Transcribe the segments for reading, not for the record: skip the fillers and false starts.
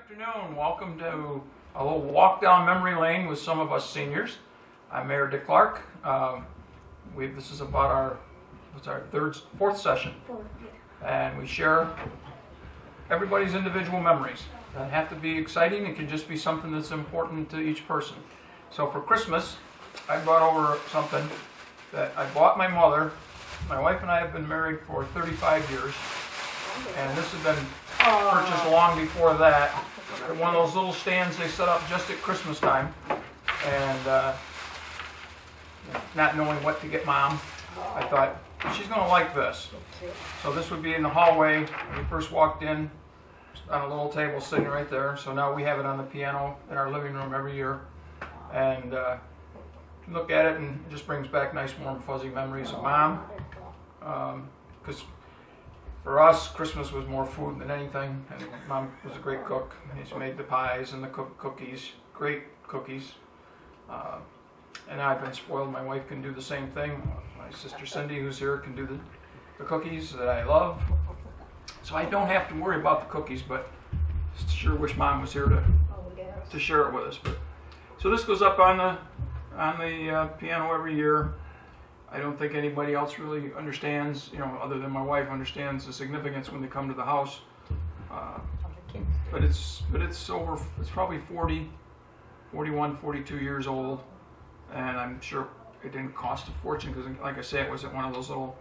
Afternoon. Welcome to a little walk down memory lane with some of us seniors. I'm Mayor Clarke. This is about our fourth session, and we share everybody's individual memories. They don't have to be exciting. It can just be something that's important to each person. So for Christmas, I brought over something that I bought my mother. My wife and I have been married for 35 years, and this has been purchased long before that. One of those little stands they set up just at Christmas time, and not knowing what to get Mom, I thought she's going to like this. So this would be in the hallway when we first walked in, on a little table sitting right there. So now we have it on the piano in our living room every year, and look at it, and it just brings back nice warm fuzzy memories of Mom, because for us, Christmas was more food than anything, and Mom was a great cook. She made the pies and the cookies, great cookies. And I've been spoiled. My wife can do the same thing. My sister Cindy, who's here, can do the cookies that I love. So I don't have to worry about the cookies, but sure wish Mom was here to share it with us. But so this goes up on the piano every year. I don't think anybody else really understands, other than my wife, understands the significance when they come to the house. But it's probably 41, 42 years old, and I'm sure it didn't cost a fortune because, like I say, it was at one of those little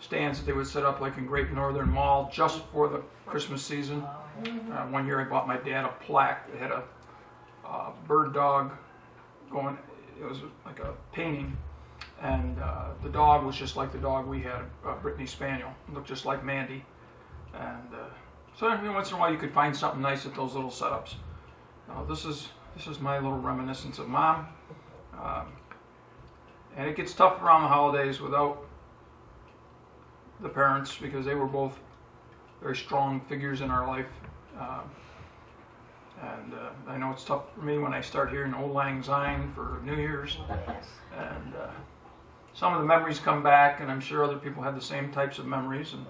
stands that they would set up like in Great Northern Mall just for the Christmas season. One year I bought my dad a plaque that had a bird dog going. It was like a painting. And the dog was just like the dog we had, a Brittany Spaniel. It looked just like Mandy. And so every once in a while you could find something nice at those little setups. This is my little reminiscence of Mom. And it gets tough around the holidays without the parents, because they were both very strong figures in our life. And I know it's tough for me when I start hearing Old Lang Syne for New Year's. And some of the memories come back, and I'm sure other people have the same types of memories. And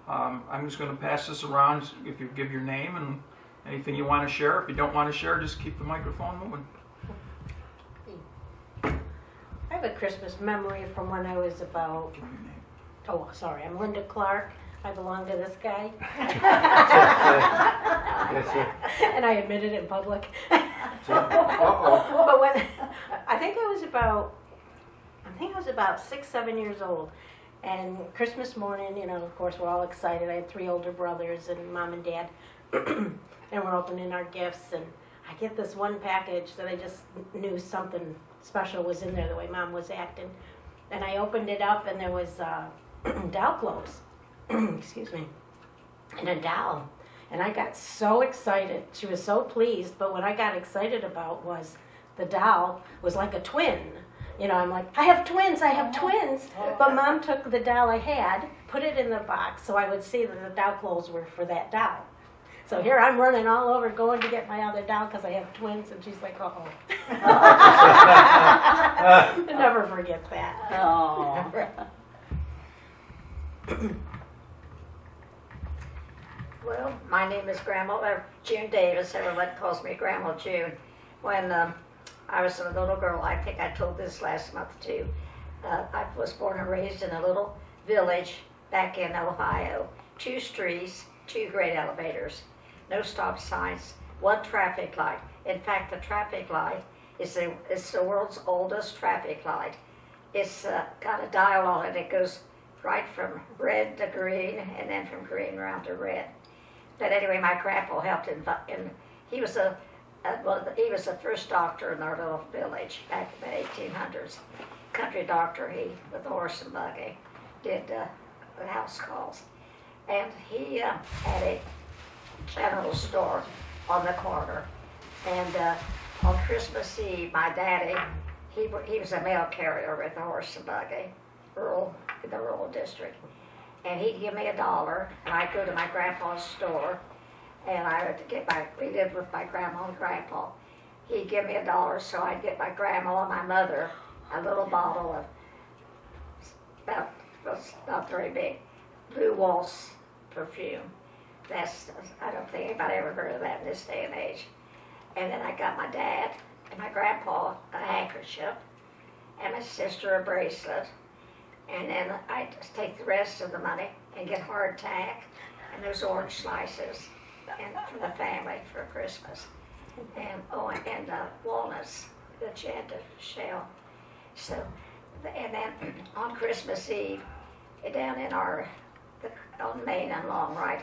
I'm just going to pass this around. If you give your name and anything you want to share. If you don't want to share, just keep the microphone moving. I have a Christmas memory from when I was about, I'm Linda Clarke. I belong to this guy. And I admitted it in public. But when I think I was about 6, 7 years old, and Christmas morning, of course we're all excited. I had 3 older brothers and Mom and Dad, and we're opening our gifts, and I get this one package that I just knew something special was in there, the way Mom was acting. And I opened it up, and there was doll clothes. Excuse me. And a doll. And I got so excited. She was so pleased, but what I got excited about was the doll was like a twin. I'm like, I have twins. But Mom took the doll I had, put it in the box, so I would see that the doll clothes were for that doll. So here I'm running all over going to get my other doll because I have twins, and she's like, uh-oh. I'll never forget that. Oh. Well, my name is Grandma June Davis. Everyone calls me Grandma June. When I was a little girl, I think I told this last month too. I was born and raised in a little village back in Ohio. 2 streets, 2 great elevators, no stop signs, 1 traffic light. In fact, the traffic light is the world's oldest traffic light. It's got a dial on it. It goes right from red to green, and then from green around to red. But anyway, my grandpa helped in he was he was the first doctor in our little village back in the 1800s. Country doctor, with a horse and buggy, did the house calls. And he had a general store on the corner. And on Christmas Eve, my daddy, he was a mail carrier with a horse and buggy, in the rural district. And he'd give me $1, and I'd go to my grandpa's store, and I would we lived with my grandma and grandpa. He'd give me $1, so I'd get my grandma and my mother a little bottle of, not very big, Blue Waltz perfume. I don't think anybody ever heard of that in this day and age. And then I got my dad and my grandpa a handkerchief, and my sister a bracelet. And then I just take the rest of the money and get hardtack and those orange slices and for the family for Christmas. And walnuts that you had to shell. So, and then on Christmas Eve, down in on Main and Long, right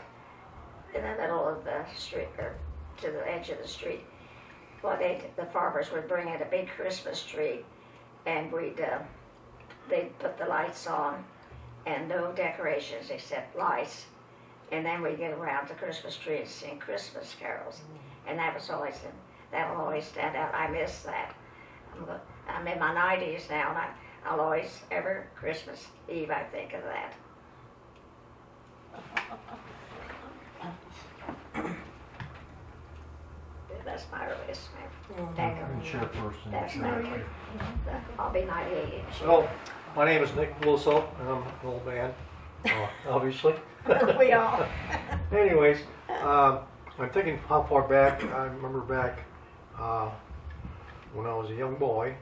in the middle of the street, or to the edge of the street, well, the farmers would bring in a big Christmas tree, and they'd put the lights on, and no decorations except lights, and then we'd get around the Christmas tree and sing Christmas carols, and that'll always stand out. I miss that. I'm in my 90s now, and I'll always, every Christmas Eve, I think of that. That's my earliest memory. That's my, I'll be 98. Well, my name is Nick Wilso, and I'm an old man, obviously. We all. Anyways, I'm thinking how far back. I remember back when I was a young boy,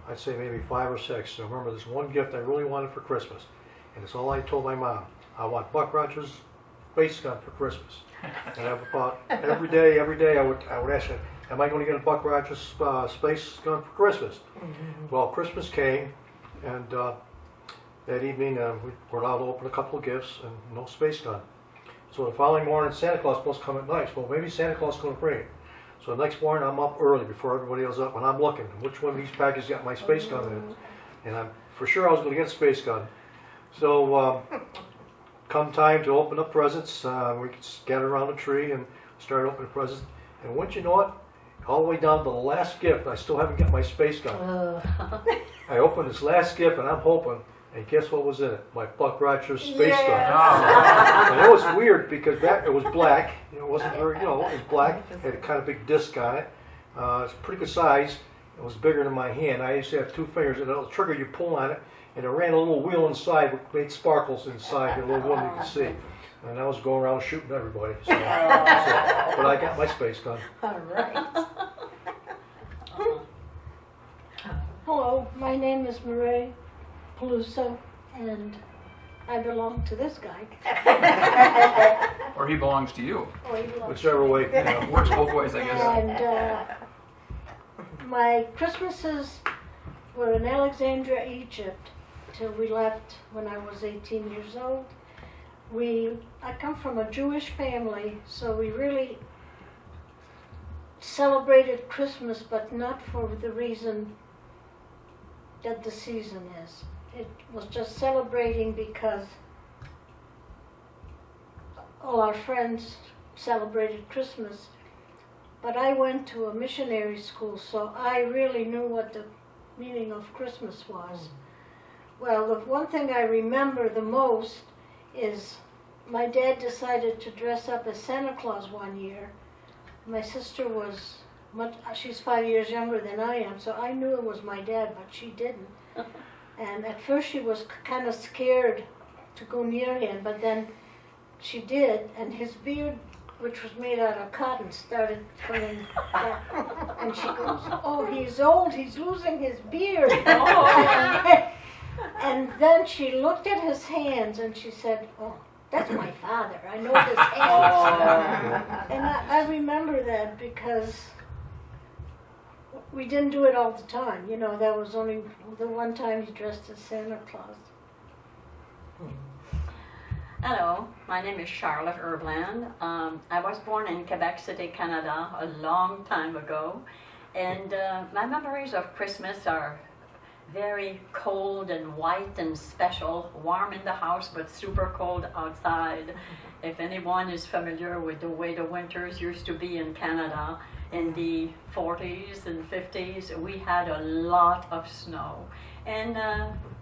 I'd say maybe 5 or 6. So I remember this one gift I really wanted for Christmas, and it's all I told my mom. I want Buck Rogers' space gun for Christmas. And about every day I would ask her, am I going to get a Buck Rogers space gun for Christmas? Mm-hmm. Well, Christmas came, and that evening we were allowed to open a couple of gifts and no space gun. So the following morning, Santa Claus was supposed to come at night. Well, maybe Santa Claus is going to bring it. So the next morning, I'm up early before everybody else up, and I'm looking which one of these packages got my space gun in it. And I'm for sure I was going to get a space gun. So come time to open up presents, we gathered around the tree and started opening presents. And once you know it, all the way down to the last gift, I still haven't got my space gun. I opened this last gift, and I'm hoping, and guess what was in it? My Buck Rogers space gun. And it was weird because it was black. It wasn't very, it was black. It had a kind of big disc on it. It's a pretty good size. It was bigger than my hand. I used to have 2 fingers, and the trigger you pull on it, and it ran a little wheel inside which made sparkles inside, a little one you could see. And I was going around shooting everybody. But I got my space gun. All right. Hello, my name is Marie Peluso, and I belong to this guy. Or he belongs to you. Or he belongs Whichever way. Works both ways, I guess. And my Christmases were in Alexandria, Egypt, till we left when I was 18 years old. I come from a Jewish family, so we really celebrated Christmas, but not for the reason that the season is. It was just celebrating because all our friends celebrated Christmas. But I went to a missionary school, so I really knew what the meaning of Christmas was. Well, the one thing I remember the most is my dad decided to dress up as Santa Claus one year. My sister was she's 5 years younger than I am, so I knew it was my dad, but she didn't. And at first she was kind of scared to go near him, but then she did, and his beard, which was made out of cotton, started coming back. And she goes, "Oh, he's old, he's losing his beard." And then she looked at his hands and she said, "Oh, that's my father, I know his hands." And I remember that because we didn't do it all the time. That was only the one time he dressed as Santa Claus. Hello, my name is Charlotte Herbland. I was born in Quebec City, Canada, a long time ago. And my memories of Christmas are very cold and white and special, warm in the house but super cold outside. If anyone is familiar with the way the winters used to be in Canada in the 40s and 50s, we had a lot of snow. And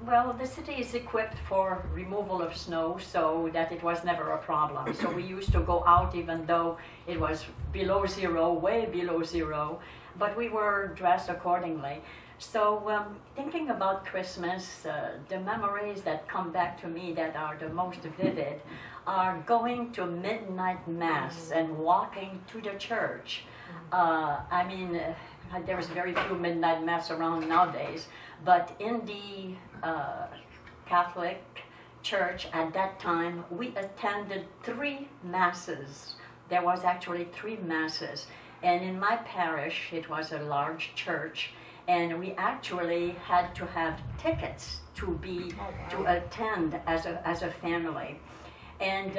well, the city is equipped for removal of snow so that it was never a problem. So we used to go out even though it was below zero, way below zero, but we were dressed accordingly. So thinking about Christmas, the memories that come back to me that are the most vivid are going to midnight mass and walking to the church. I mean, there's very few midnight mass around nowadays, but in the Catholic Church at that time, we attended 3 masses. There was actually 3 masses. And in my parish, it was a large church, and we actually had to have tickets to attend as a family. And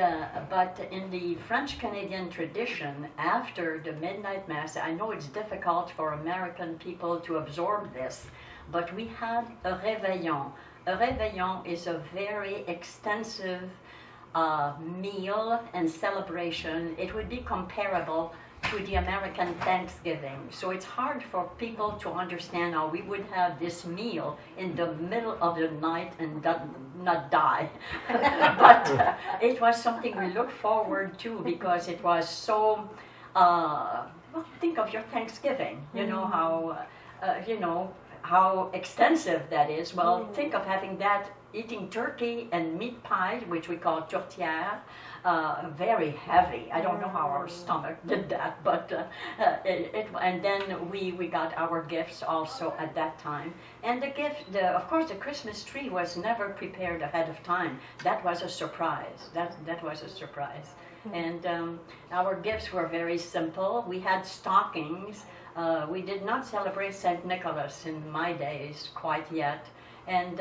but in the French-Canadian tradition, after the midnight mass, I know it's difficult for American people to absorb this, but we had a réveillon. A réveillon is a very extensive meal and celebration. It would be comparable to the American Thanksgiving. So it's hard for people to understand how we would have this meal in the middle of the night and not die. But it was something we looked forward to because it was so, well, think of your Thanksgiving, you know how extensive that is. Well, think of having that, eating turkey and meat pie, which we call tourtière, very heavy. I don't know how our stomach did that, but and then we got our gifts also at that time. And of course, the Christmas tree was never prepared ahead of time. That was a surprise. That was a surprise. And our gifts were very simple. We had stockings. We did not celebrate St. Nicholas in my days quite yet. And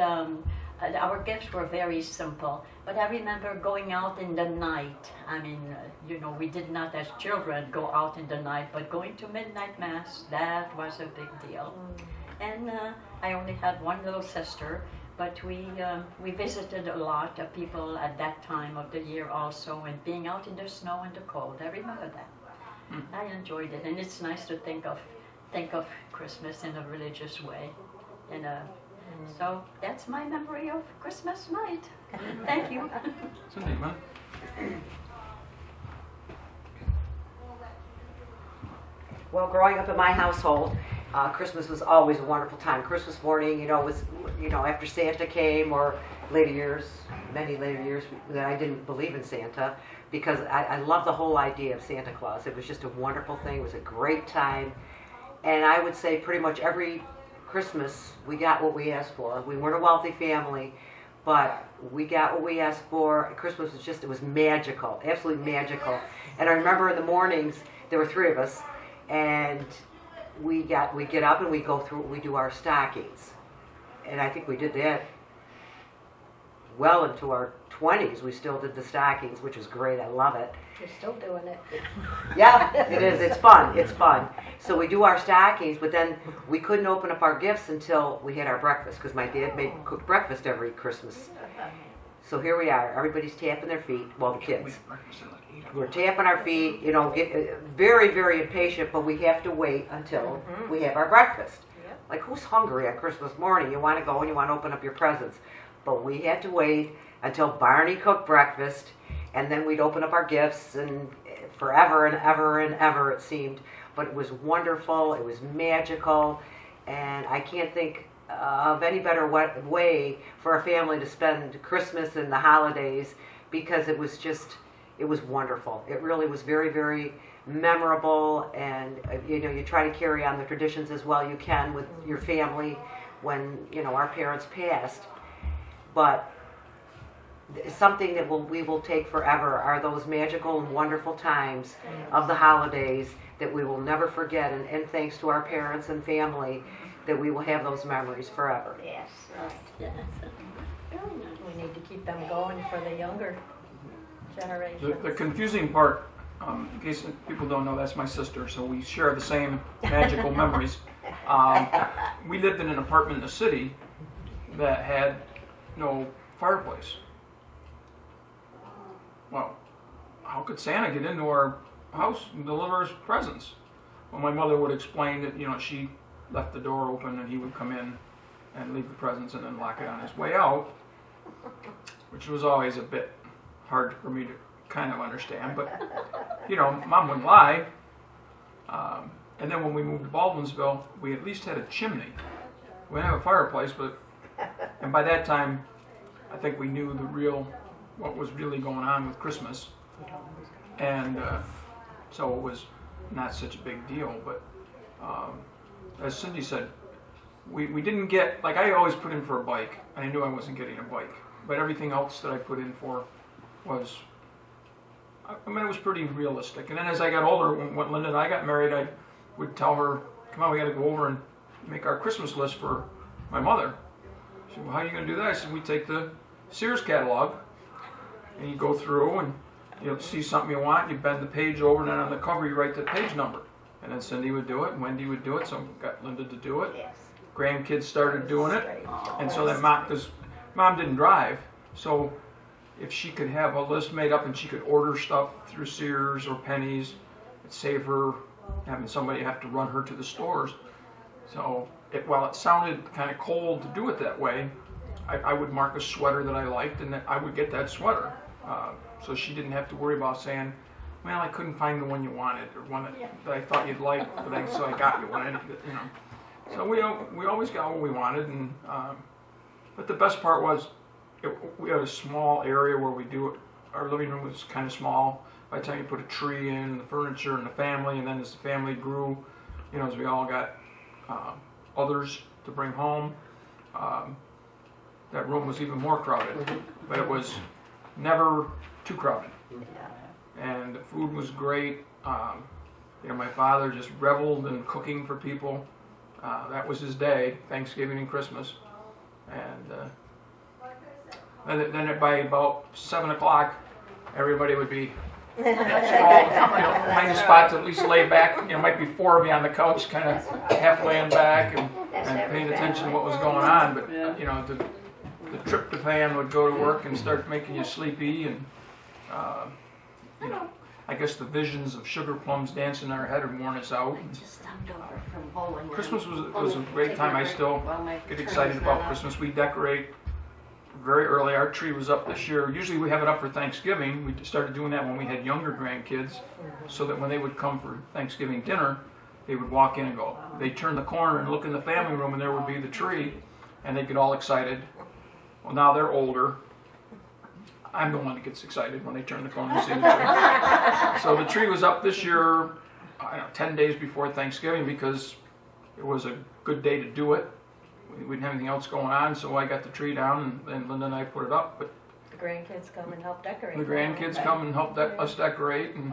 our gifts were very simple. But I remember going out in the night. I mean, we did not as children go out in the night, but going to midnight mass, that was a big deal. And I only had one little sister, but we visited a lot of people at that time of the year also, and being out in the snow and the cold. I remember that. I enjoyed it, and it's nice to think of Christmas in a religious way. So that's my memory of Christmas night. Thank you. It's a neat one. Well, growing up in my household, Christmas was always a wonderful time. Christmas morning, was after Santa came, or many later years that I didn't believe in Santa, because I love the whole idea of Santa Claus. It was just a wonderful thing. It was a great time, and I would say pretty much every Christmas we got what we asked for. We weren't a wealthy family, but we got what we asked for. Christmas was it was magical, absolutely magical. And I remember in the mornings, there were 3 of us, and we get up and we do our stockings. And I think we did that well into our 20s. We still did the stockings, which was great. I love it. You're still doing it. Yeah, it is. It's fun. It's fun. So we do our stockings, but then we couldn't open up our gifts until we had our breakfast, because my dad cooked breakfast every Christmas. So here we are. Everybody's tapping their feet. Well, the kids. We're tapping our feet, get very, very impatient, but we have to wait until we have our breakfast. Yep. Like, who's hungry on Christmas morning? You want to go and you want to open up your presents. But we had to wait until Barney cooked breakfast, and then we'd open up our gifts, and forever and ever and ever it seemed. But it was wonderful, it was magical, and I can't think of any better way for a family to spend Christmas and the holidays, because it was wonderful. It really was very, very memorable, and you try to carry on the traditions as well you can with your family when our parents passed. But something that we will take forever are those magical and wonderful times of the holidays that we will never forget, and thanks to our parents and family, that we will have those memories forever. Yes, right. Yes. We need to keep them going for the younger generations. The confusing part, in case people don't know, that's my sister, so we share the same magical memories. We lived in an apartment in the city that had no fireplace. Well, how could Santa get into our house and deliver us presents? Well, my mother would explain that, she left the door open and he would come in and leave the presents and then lock it on his way out, which was always a bit hard for me to kind of understand, but, Mom wouldn't lie. And then when we moved to Baldwinsville, we at least had a chimney. we didn't have a fireplace, and by that time, I think we knew what was really going on with Christmas. And so it was not such a big deal, but as Cindy said, we didn't get, like I always put in for a bike, and I knew I wasn't getting a bike, but everything else that I put in for was, I mean, it was pretty realistic. And then as I got older, when Linda and I got married, I would tell her, come on, we got to go over and make our Christmas list for my mother. She said, well, how are you going to do that? I said, we take the Sears catalog, and you go through, and you'll see something you want, you bend the page over, and then on the cover you write the page number. And then Cindy would do it, and Wendy would do it, so got Linda to do it. Yes. Grandkids started doing it, and so then Mom, because Mom didn't drive, so if she could have a list made up and she could order stuff through Sears or Penny's, it'd save her having somebody have to run her to the stores. So while it sounded kind of cold to do it that way, I would mark a sweater that I liked, and then I would get that sweater. So she didn't have to worry about saying, well, I couldn't find the one you wanted, or one that I thought you'd like, so I got you one. You know. So we always got what we wanted, and but the best part was we had a small area where we do it. Our living room was kind of small. By the time you put a tree in, the furniture, and the family, and then as the family grew, you know, as we all got others to bring home, that room was even more crowded. But it was never too crowded. And the food was great. You know, my father just reveled in cooking for people. That was his day, Thanksgiving and Christmas. And then by about 7 o'clock, everybody would be sprawled, find a spot to at least lay back. You know, might be 4 of you on the couch, kind of half laying back and paying attention to what was going on. But you know, the tryptophan would go to work and start making you sleepy, and you know, I guess the visions of sugar plums dancing in our head had worn us out. Christmas was a great time. I still get excited about Christmas. We decorate very early. Our tree was up this year. Usually we have it up for Thanksgiving. We started doing that when we had younger grandkids, so that when they would come for Thanksgiving dinner, they would walk in and go. They'd turn the corner and look in the family room, and there would be the tree, and they'd get all excited. Well, now they're older. I'm the one that gets excited when they turn the corner and see the tree. So the tree was up this year, 10 days before Thanksgiving, because it was a good day to do it. We didn't have anything else going on, so I got the tree down, and Linda and I put it up. But The grandkids come and help decorate. the grandkids come and help us decorate and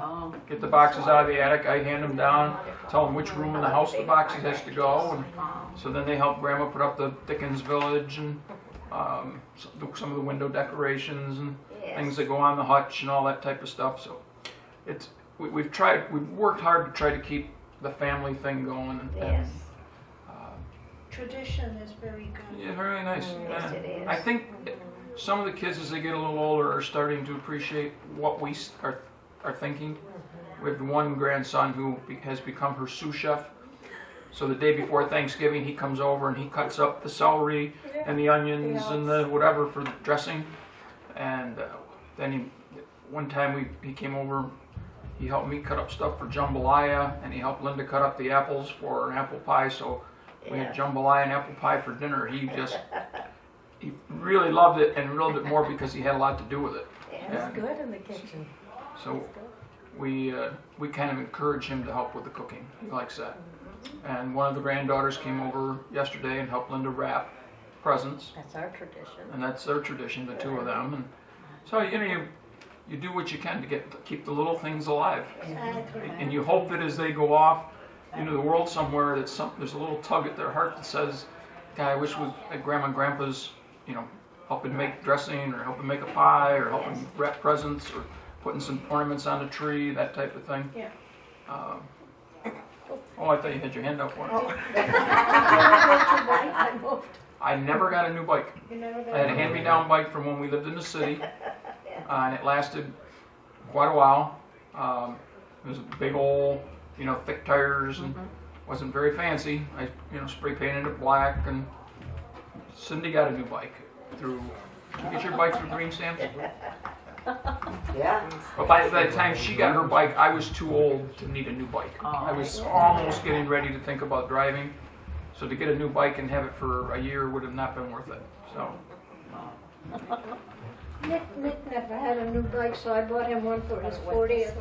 get the boxes out of the attic. I hand them down, tell them which room in the house the boxes has to go, and so then they help Grandma put up the Dickens Village and some of the window decorations and things that go on the hutch and all that type of stuff. So we've worked hard to try to keep the family thing going. Yes. Tradition is very good. Yeah, very nice. Yes, it is. I think some of the kids, as they get a little older, are starting to appreciate what we are thinking. We have one grandson who has become her sous chef. So the day before Thanksgiving, he comes over and he cuts up the celery and the onions and the whatever for the dressing. And then one time he came over, he helped me cut up stuff for jambalaya, and he helped Linda cut up the apples for an apple pie. So we had jambalaya and apple pie for dinner. He really loved it, and loved it more because he had a lot to do with it. It's good in the kitchen. So we kind of encourage him to help with the cooking. He likes that. And one of the granddaughters came over yesterday and helped Linda wrap presents. That's our tradition. And that's their tradition, the two of them. And so you do what you can to keep the little things alive. Exactly. And you hope that as they go off into the world somewhere, there's a little tug at their heart that says, "God, I wish that Grandma and Grandpa's, helping make dressing, or helping make a pie, or helping wrap presents, or putting some ornaments on the tree," that type of thing. Yeah. I thought you had your hand up for it. I moved. I never got a new bike. I had a hand-me-down bike from when we lived in the city, and it lasted quite a while. It was a big old, thick tires, and wasn't very fancy. I, spray painted it black, and Cindy got a new bike through. Did you get your bike through Green Stamps? Yeah. But by the time she got her bike, I was too old to need a new bike. I was almost getting ready to think about driving. So to get a new bike and have it for a year would have not been worth it. So Nick never had a new bike, so I bought him one for his 40th.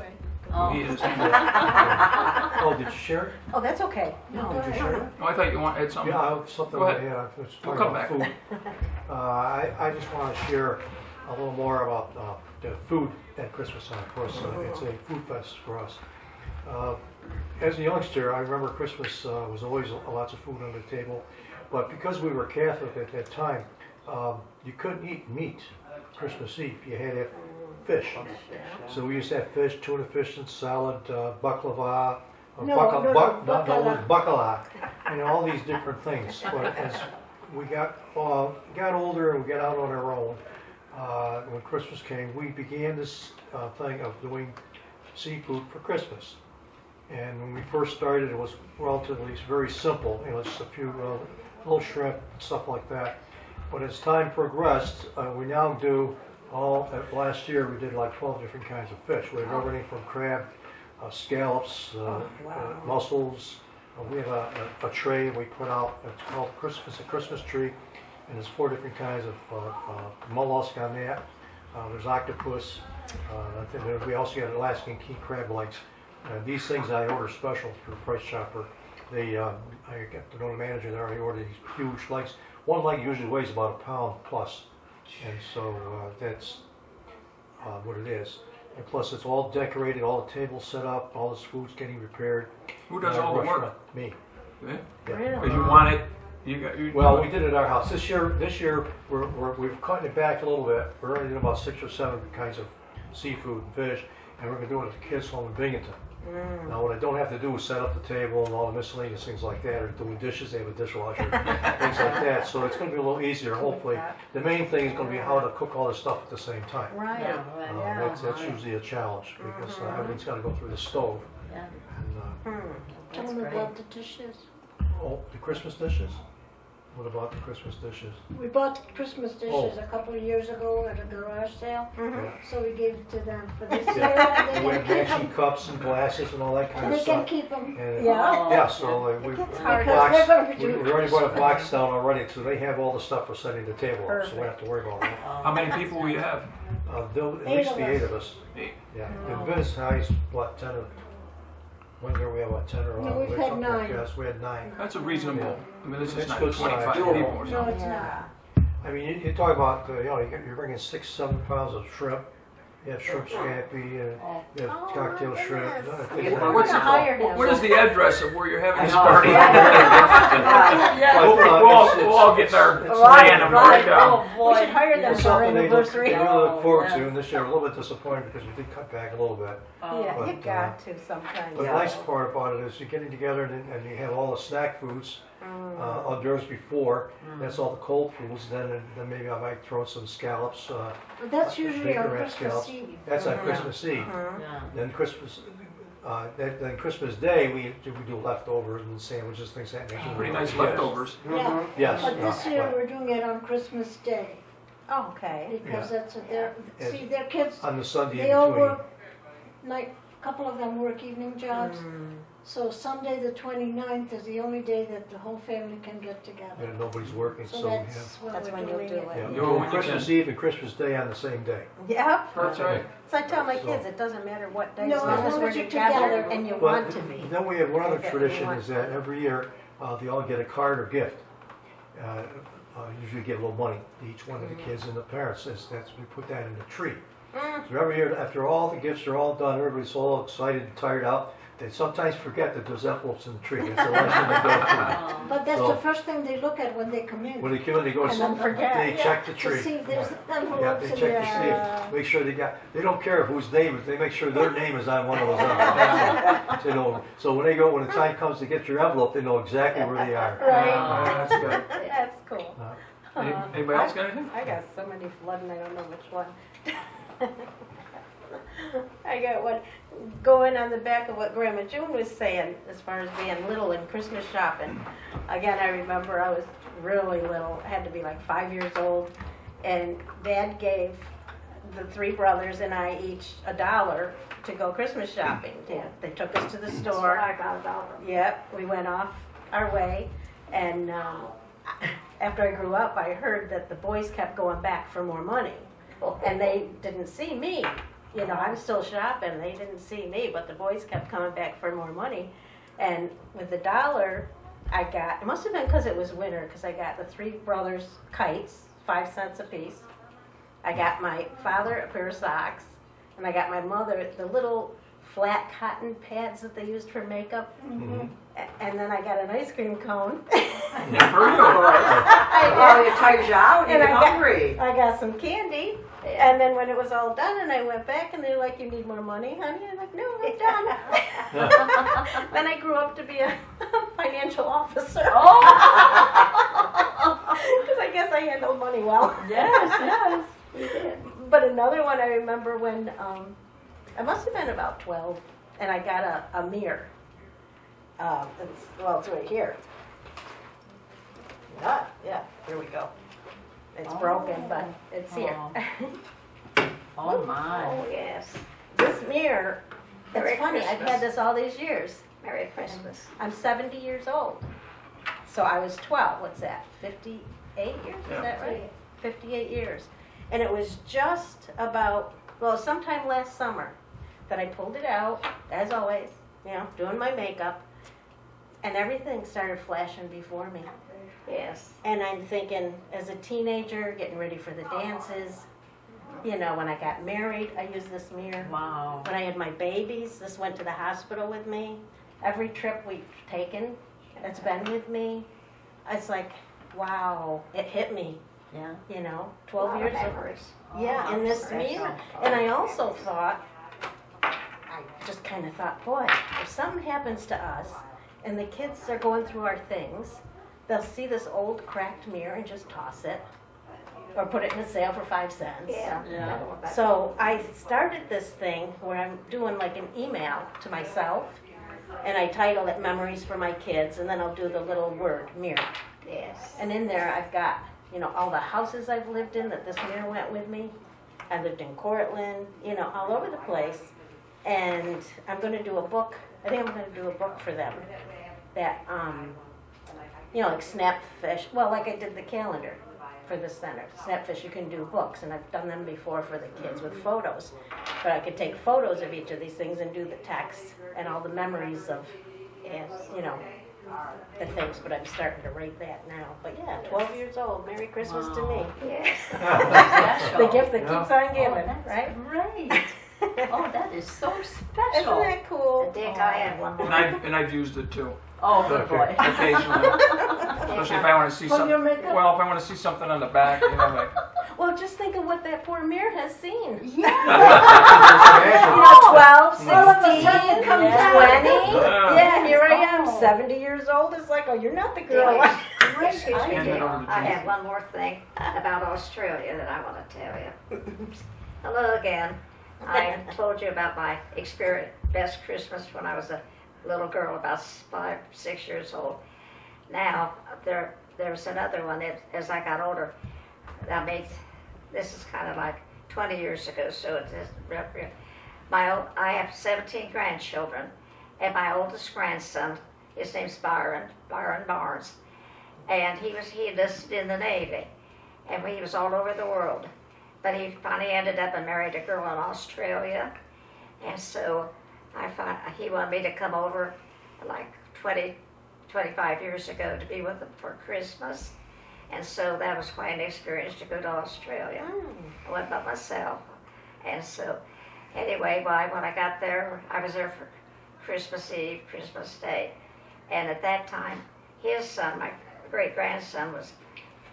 Oh. he is. Oh, did you share it? Oh, that's okay. No. Did you share it? Oh, I thought you wanted something. Yeah, something, Go ahead. yeah, it's We'll talking come about back. food. I just want to share a little more about the food at Christmas time. Of course, it's a food fest for us. As a youngster, I remember Christmas was always lots of food on the table, but because we were Catholic at that time, you couldn't eat meat Christmas Eve. You had to have fish. So we used to have fish, tuna fish and salad, baklava, bacala, and all these different things. But as we got older and we got out on our own, when Christmas came, we began this thing of doing seafood for Christmas. And when we first started, it was relatively very simple, just a few little shrimp, stuff like that. But as time progressed, we now do last year we did like 12 different kinds of fish. We have everything from crab, scallops, mussels. We have a tray we put out. It's called a Christmas tree, and there's 4 different kinds of mollusk on that. There's octopus. I think we also got Alaskan king crab legs. These things I order special through Price Chopper. I got to know the manager there. I ordered these huge legs. One leg usually weighs about a pound plus, and so that's what it is. And plus, it's all decorated, all the tables set up, all this food's getting prepared. Who does all the work? Me. Yeah. Really? Because you want it. Well, we did it at our house. This year we've cut it back a little bit. We're only doing about 6 or 7 kinds of seafood and fish, and we're going to do it at the kids' home in Binghamton. Now, what I don't have to do is set up the table and all the miscellaneous things like that, or doing dishes. They have a dishwasher, things like that. So it's going to be a little easier, hopefully. The main thing is going to be how to cook all this stuff at the same time. Right. Yeah. That's usually a challenge because everything's got to go through the stove. Yeah. And, Tell That's them great. about the dishes. the Christmas dishes? What about the Christmas dishes? We bought Christmas dishes Oh. a couple of years ago at a garage sale, Yeah. so we gave it to them for this year. Yeah. And We they have can keep matching them. cups and glasses and all that kind And of they can stuff. keep them. And, Yeah. Yeah, so we gets we hard. Because they're going to we do already bought a box down already, so they have all the stuff for setting the table up, so we don't have to worry about that. How many people will you have? There'll at 8 least of be us. 8 of us. 8. Yeah. The Venice House, what, 10 or, when did we have, what, 10 or? No, we've we had 9. Yes, we had 9. That's a reasonable. I mean, this is It's not good 25 size. people or No, something. it's not. I mean, you talk about, you're bringing 6, 7 pounds of shrimp. You have shrimp scampi, and you have cocktail shrimp. things like What's gonna that. hire them. What is the address of where you're having this I know. party? Yeah. We'll all get our random right down. We should hire them It's for our something they anniversary. really look forward to, yes. and this year I'm a little bit disappointed because we did cut back a little bit. Yeah, you But, got to sometimes. But the nice part about it is you're getting together and you have all the snack foods hors d'oeuvres before. That's all the cold foods. Then maybe I might throw some scallops. But that's usually on Baker rat Christmas scallops. Eve. That's on Christmas Eve. Yeah. Then then Christmas Day we do leftovers and sandwiches, things like that. Pretty nice leftovers. Yeah. Yes. But this year right. we're doing it on Christmas Day Oh, okay. because Yeah. that's what they're, And- see, their kids, On the Sunday they in all between. work, like, a couple of them work evening jobs. So Sunday the 29th is the only day that the whole family can get together. And nobody's working, So so that's when That's we're when you'll doing do it. it. yeah. You're when you Christmas can. Eve and Christmas Day on the same day. Yep. That's right. So I tell my kids, it doesn't matter what day, No, as long as as long we're as you're together together. and you But want to be. then we have one other Is that what you tradition want? is that every year they all get a card or gift. Usually give a little money to each one of the kids and the parents. We put that in the tree. So every year, after all the gifts are all done, everybody's all excited and tired out. They sometimes forget that there's envelopes in the tree. That's the last thing they go through. But that's So- the first thing they look at when they come in. When they come in, they go, And then forget, they check the To tree. see if there's Yeah, envelopes they in check there. to see, if- make sure they don't care whose name it is, they make sure their name is on one of those envelopes. So when the time comes to get your envelope, they know exactly where they are. Right. That's good. That's cool. Anybody else got anything? I got so many flood and I don't know which one. I got one going on the back of what Grandma June was saying as far as being little and Christmas shopping. Again, I remember I was really little, had to be like 5 years old, and Dad gave the 3 brothers and I each $1 to go Christmas shopping. They took us to the store. I got $1. Yep, we went off our way, And after I grew up, I heard that the boys kept going back for more money. And they didn't see me. You know, I was still shopping. They didn't see me, but the boys kept coming back for more money. And with the dollar, I got, it must have been because it was winter, because I got the three brothers kites, 5 cents a piece. I got my father a pair of socks, and I got my mother the little flat cotton pads that they used for makeup. Mhm. And then I got an ice cream cone. Yeah, for you. Oh, it tires you out. And You're I got- hungry. I got some candy, and then when it was all done, and I went back, and they're like, "You need more money, honey?" I'm like, "No, I'm done." Then I grew up to be a financial officer. Oh. Because I guess I handled money well. Yes, yes. But another one I remember when I must have been about 12, and I got a mirror. It's right here. Yeah, here we go. It's broken, but it's here. Oh my. Oh, yes. This mirror, Merry it's funny, I've Christmas. had this all these years. Merry Christmas. I'm 70 years old. So I was 12, what's that, 58 years, is Yeah. that right? 58 years. And it was just about, well, sometime last summer that I pulled it out, as always, you know, doing my makeup, and everything started flashing before me. Yes. And I'm thinking, as a teenager, getting ready for the dances, you know, when I got married, I used this mirror. Wow. When I had my babies, this went to the hospital with me. Every trip we've taken, it's been with me. It's like, wow, it hit me, Yeah. you know, A 12 lot of years ago. memories. Yeah, in this special. mirror. And I also thought, I just kind of thought, boy, if something happens to us and the kids are going through our things, they'll see this old cracked mirror and just toss it or put it in a sale for 5 cents. Yeah. Yeah. I know about So I started this thing where I'm doing like an email to myself, and I title it Memories for My Kids, and then I'll do the little word, mirror. that. Yes. And in there I've got, you know, all the houses I've lived in that this mirror went with me. I lived in Cortland, you know, all over the place. And I'm going to do a book, I think I'm going to do a book for them that, you know, like Snapfish, well, like I did the calendar for the center. Snapfish, you can do books, and I've done them before for the kids with photos. But I could take photos of each of these things and do the text and all the memories of, you know, the things. But I'm starting to write that now. But yeah, 12 years old. Merry Christmas to me. Yes. The gift that keeps on Oh, giving, that's right? great. Oh, that is so Isn't special. that cool? Dick, I had one more. And I've used it too, Oh, good boy. occasionally. Especially if I want to see From something. your makeup? Well, if I want to see something on the back, you know, like. Well, just think of what that poor mirror has seen. Yeah. You know, 12, All of a 16, sudden it comes 20. out. Yeah, here I am, Oh. 70 years old. It's like, oh, you're not the girl. Excuse me, Hand it Dick. over to I Judy. have one more thing about Australia that I want to tell you. Hello again. I told you about my experience, best Christmas when I was a little girl, about 5, 6 years old. Now, there's another one that, as I got older, this is kind of like 20 years ago, so it's I have 17 grandchildren, and my oldest grandson, his name's Byron Barnes, and he enlisted in the Navy, and he was all over the world. But he finally ended up and married a girl in Australia, and so he wanted me to come over like 25 years ago to be with him for Christmas, and so that was quite an experience to go to Australia. I went by myself, and so anyway, when I got there, I was there for Christmas Eve, Christmas Day, and at that time, his son, my great-grandson, was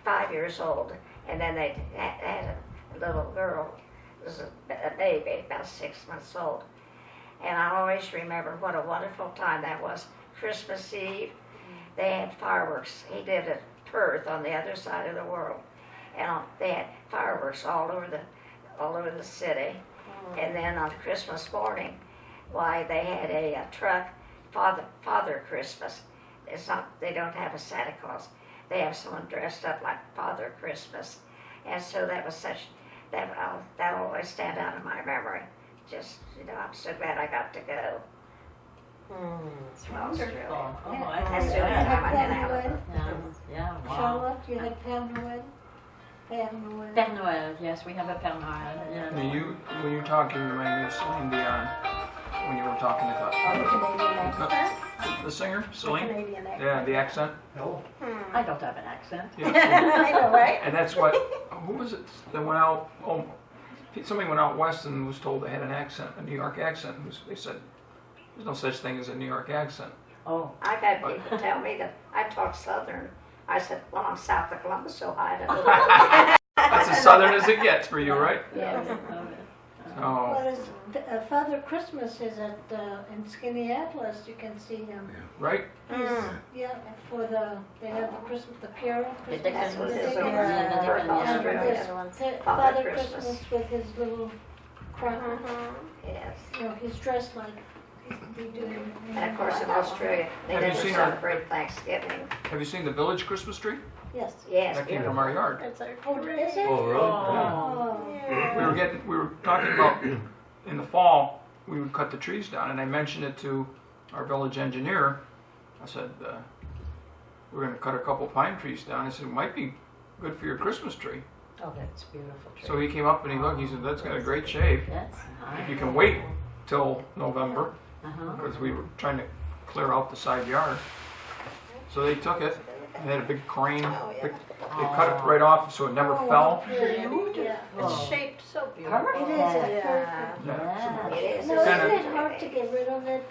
5 years old, and then they had a little girl, was a baby, about 6 months old. And I always remember what a wonderful time that was. Christmas Eve, they had fireworks. He lived at Perth on the other side of the world, and they had fireworks all over the city. And then on Christmas morning, why they had a truck, Father Christmas. They don't have a Santa Claus. They have someone dressed up like Father Christmas, and so that was that'll always stand out in my memory. Just, you know, I'm so glad I got to go. Smells true. Oh, I That's the only yeah. time I didn't Père have it. Noël. Yeah, wow. Charlotte, you had Père Noël? Père Noël. Père Noël, yes, we have a Père Noël. Yes. When you're talking, you reminded me of Celine Dion when you were talking to Oh, the Canadian accent? the singer, The Celine. Canadian accent. Yeah, the accent. No. I don't have an accent. Yeah. I know, right? And that's what, who was it that went out, somebody went out west and was told they had an accent, a New York accent. They said, there's no such thing as a New York accent. Oh, I've had people tell me that I talk Southern. I said, well, I'm south of Columbus, so I don't know. That's as southern as it gets for you, right? Yes. So, Well, Father Christmas is at, in Skinniapolis, you can see him. right? Yeah, they have the Christmas, the Pure the Christmas. That's what it is Dickens. over Yeah. in Perth, And Australia. there's Father Father Christmas. Christmas with his little crown. Yes. You know, he's dressed like we do. And of course in Australia, they Have you never seen our- celebrate Thanksgiving. Have you seen the village Christmas tree? Yes. Yes, That came beautiful. from our yard. That's our Oh, is it? Oh, really? Oh. We were talking about in the fall, we would cut the trees down, and I mentioned it to our village engineer. I said, we're gonna cut a couple pine trees down. I said, it might be good for your Christmas tree. Oh, that's beautiful tree. So he came up and he looked, he said, that's got a great shape. That's If you can wait till November, Uh-huh. because we were trying to clear out the side yard. So they took it, they had a big crane, they cut it right off so it never fell. Yeah. It's shaped so beautiful. Perfect. It is Yeah. perfect. Yeah. It is. No, Kinda- isn't it hard to get rid of it?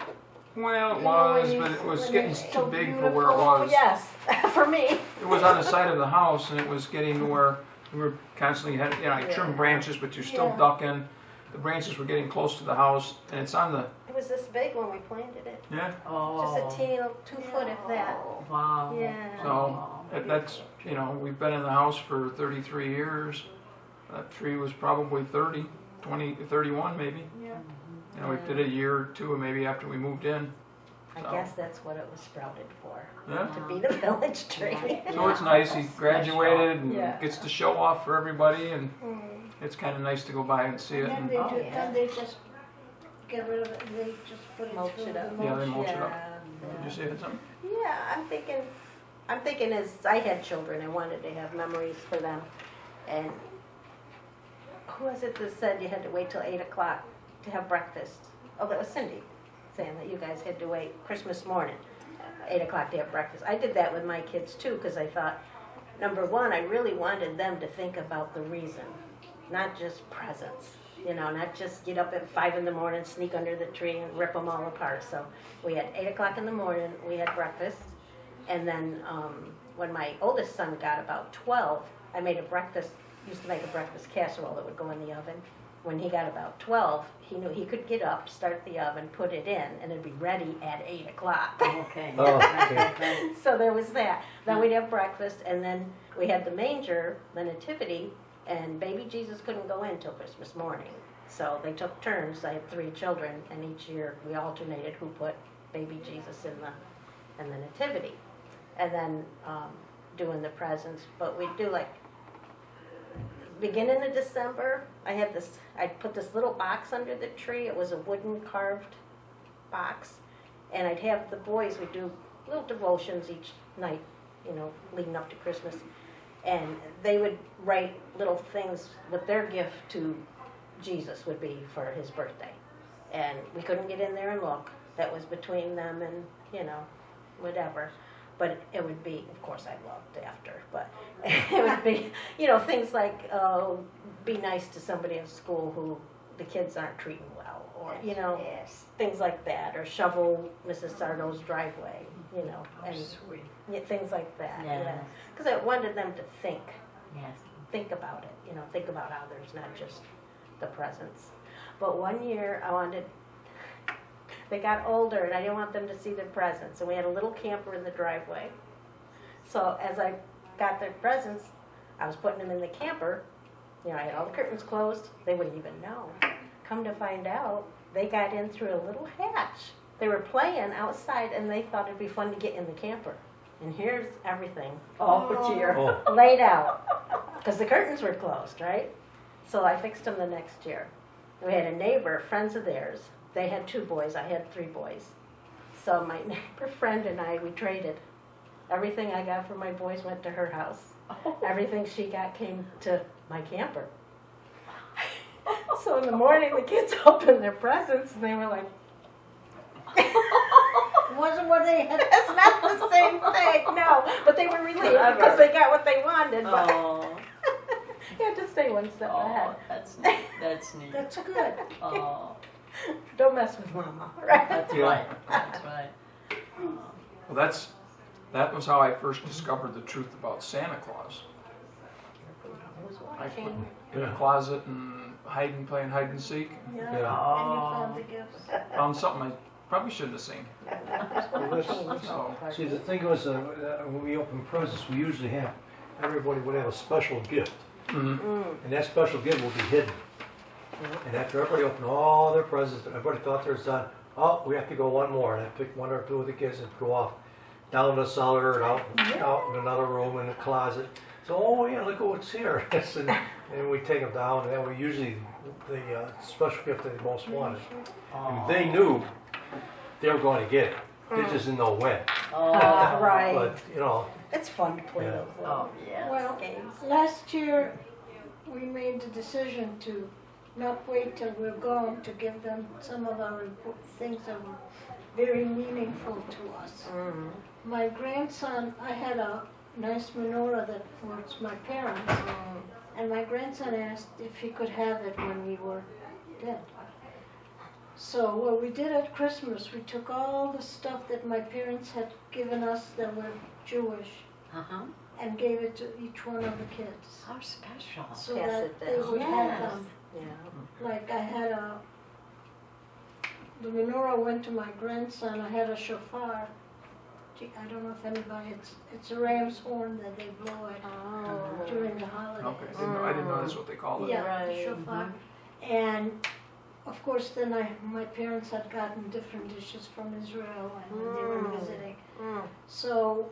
Well, it You know, when was, you- but it was when getting it's too so big for where it beautiful. was. Yes, for me. It was on the side of the house, and it was getting to where we were constantly had, you know, I trimmed branches, but you're still Yeah. ducking. The branches were getting close to the house, and it's on the, It was this big when we planted it. yeah. Oh, Just a teeny little 2 foot if that. wow. Yeah. So that's, you know, we've been in the house for 33 years. That tree was probably 30, 20, 31 maybe. Yeah. You know, we did a year or two maybe after we moved in. I So, guess that's what it was sprouted for, Yeah. to be the village tree. So it's nice. He graduated and Yeah. gets to show off for everybody, and it's kind of nice to go by and see it. And And, then Oh, they, yeah. then they just get rid of it, and they just put it Mulch through it the up. Yeah, they mulch. mulch it up. Yeah. Did you say it something? Yeah, I'm thinking as I had children, I wanted to have memories for them. And who was it that said you had to wait till 8 o'clock to have breakfast? Oh, that was Cindy, saying that you guys had to wait Christmas morning, 8 o'clock to have breakfast. I did that with my kids too, because I thought, number one, I really wanted them to think about the reason, not just presents. You know, not just get up at 5 in the morning, sneak under the tree and rip them all apart. So we had 8 o'clock in the morning, we had breakfast. And then when my oldest son got about 12, I made a breakfast, used to make a breakfast casserole that would go in the oven. When he got about 12, he knew he could get up, start the oven, put it in, and it'd be ready at 8 o'clock. Okay. Oh, okay. So there was that. Then we'd have breakfast, and then we had the manger, the nativity, and baby Jesus couldn't go in till Christmas morning. So they took turns. I had 3 children, and each year we alternated who put baby Jesus in the nativity. And then doing the presents. But we'd do like, beginning of December, I'd put this little box under the tree. It was a wooden carved box. And I'd have the boys, we'd do little devotions each night, you know, leading up to Christmas. And they would write little things what their gift to Jesus would be for his birthday. And we couldn't get in there and look. That was between them and, you know, whatever. But it would be, of course I looked after, but it would be, you know, things like, be nice to somebody in school who the kids aren't treating well, or, you know, Yes. things like that, or shovel Mrs. Sardo's driveway, you know, and Sweet. yeah, things like that. Yes. Because I wanted them to Yes. think about it, you know, think about others, not just the presents. But one year they got older and I didn't want them to see their presents, and we had a little camper in the driveway. So as I got their presents, I was putting them in the camper. You know, I had all the curtains closed. They wouldn't even know. Come to find out, they got in through a little hatch. They were playing outside and they thought it'd be fun to get in the camper. And here's everything Oh, dear. Oh, laid out because the curtains were closed, right? So I fixed them the next year. We had a neighbor, friends of theirs. They had 2 boys. I had 3 boys. So my neighbor friend and I, we traded. Everything I got for my boys went to her house. Everything she got came to my camper. So in the morning, the kids opened their presents and they were like, Wasn't what they had. it's not the same thing, no. But they were relieved because they got what they wanted. But Oh, you had to stay one step oh, ahead. that's neat. That's neat. That's good. Oh, Don't mess with mama, right? that's Yeah. right. That's right. Well, that was how I first discovered the truth about Santa Claus. I put in a closet and playing hide and seek. Yeah. Yeah. And you found the gifts. Found something I probably shouldn't have seen. So, See, the thing was, when we open presents, we usually have, everybody would have a special gift. And that special gift will be hidden. And after everybody opened all their presents, everybody thought theirs done. Oh, we have to go one more. And I picked one or two of the kids and go off down the cellar and out in another room in the closet. So, oh yeah, look at what's here. And we take them down, and then we usually, the special gift they most wanted. And they knew they were going to get it. They just didn't know when. Oh, Right. But, you know, It's fun to play Yeah. those oh, yeah. Well, games. last year, we made the decision to not wait till we're gone to give them some of our things that were very meaningful to us. My grandson, I had a nice menorah that was my parents', and my grandson asked if he could have it when we were dead. So what we did at Christmas, we took all the stuff that my parents had given us that were Jewish Uh-huh. and gave it to each one of the kids. How special. So Pass that it they down. would Yes. have them. Yeah. Like I had the menorah went to my grandson. I had a shofar. Gee, I don't know if anybody, it's a ram's horn that they blow at Oh. during the holidays. okay, I didn't know that's what they called it. Yeah, Right. the shofar. And of course, then my parents had gotten different dishes from Israel and when they were visiting. So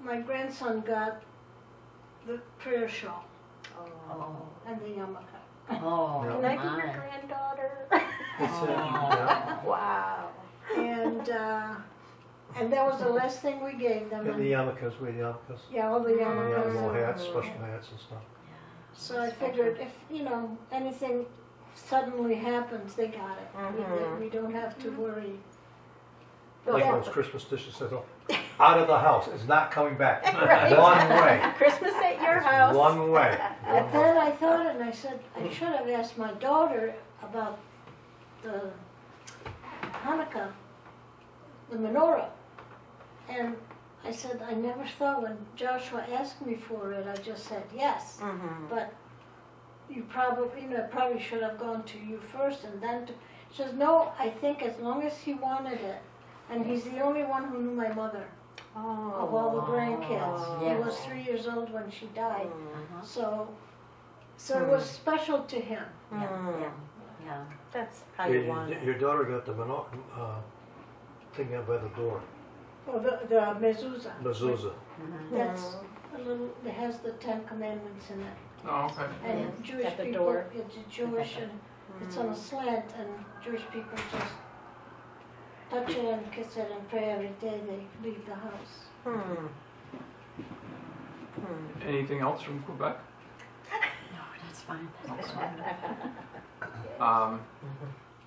my grandson got the prayer shawl Oh, and the yarmulke. oh, Can I be your my. granddaughter? it's, yeah. Wow. And that was the last thing we gave them. And And the yarmulkes, we had yarmulkes. yeah, all the And the yarmulkes. animal hats, special hats and stuff. So I figured if, anything suddenly happens, they got it. We don't have to worry. Like Yeah. those Christmas dishes said, out of the house, it's not coming back. Right. One way. Christmas at your house. One way. But then I thought, and I said, I should have asked my daughter about the Hanukkah, the menorah. And I said, I never thought when Joshua asked me for it, I just said yes. But you probably should have gone to you first and then to, she says, no, I think as long as he wanted it, and he's the only one who knew my mother of all the grandkids. He was 3 years old when she died. So it was special to him. Yeah. That's how you want Your it. daughter got the thing out by the door, Or the mezuzah. mezuzah. That's a little, it has the 10 Commandments in it. Oh, okay. And Jewish At the people, door. it's Jewish and it's on a slant, and Jewish people just touch it and kiss it and pray every day they leave the house. Anything else from Quebec? No, that's fine. That's fine.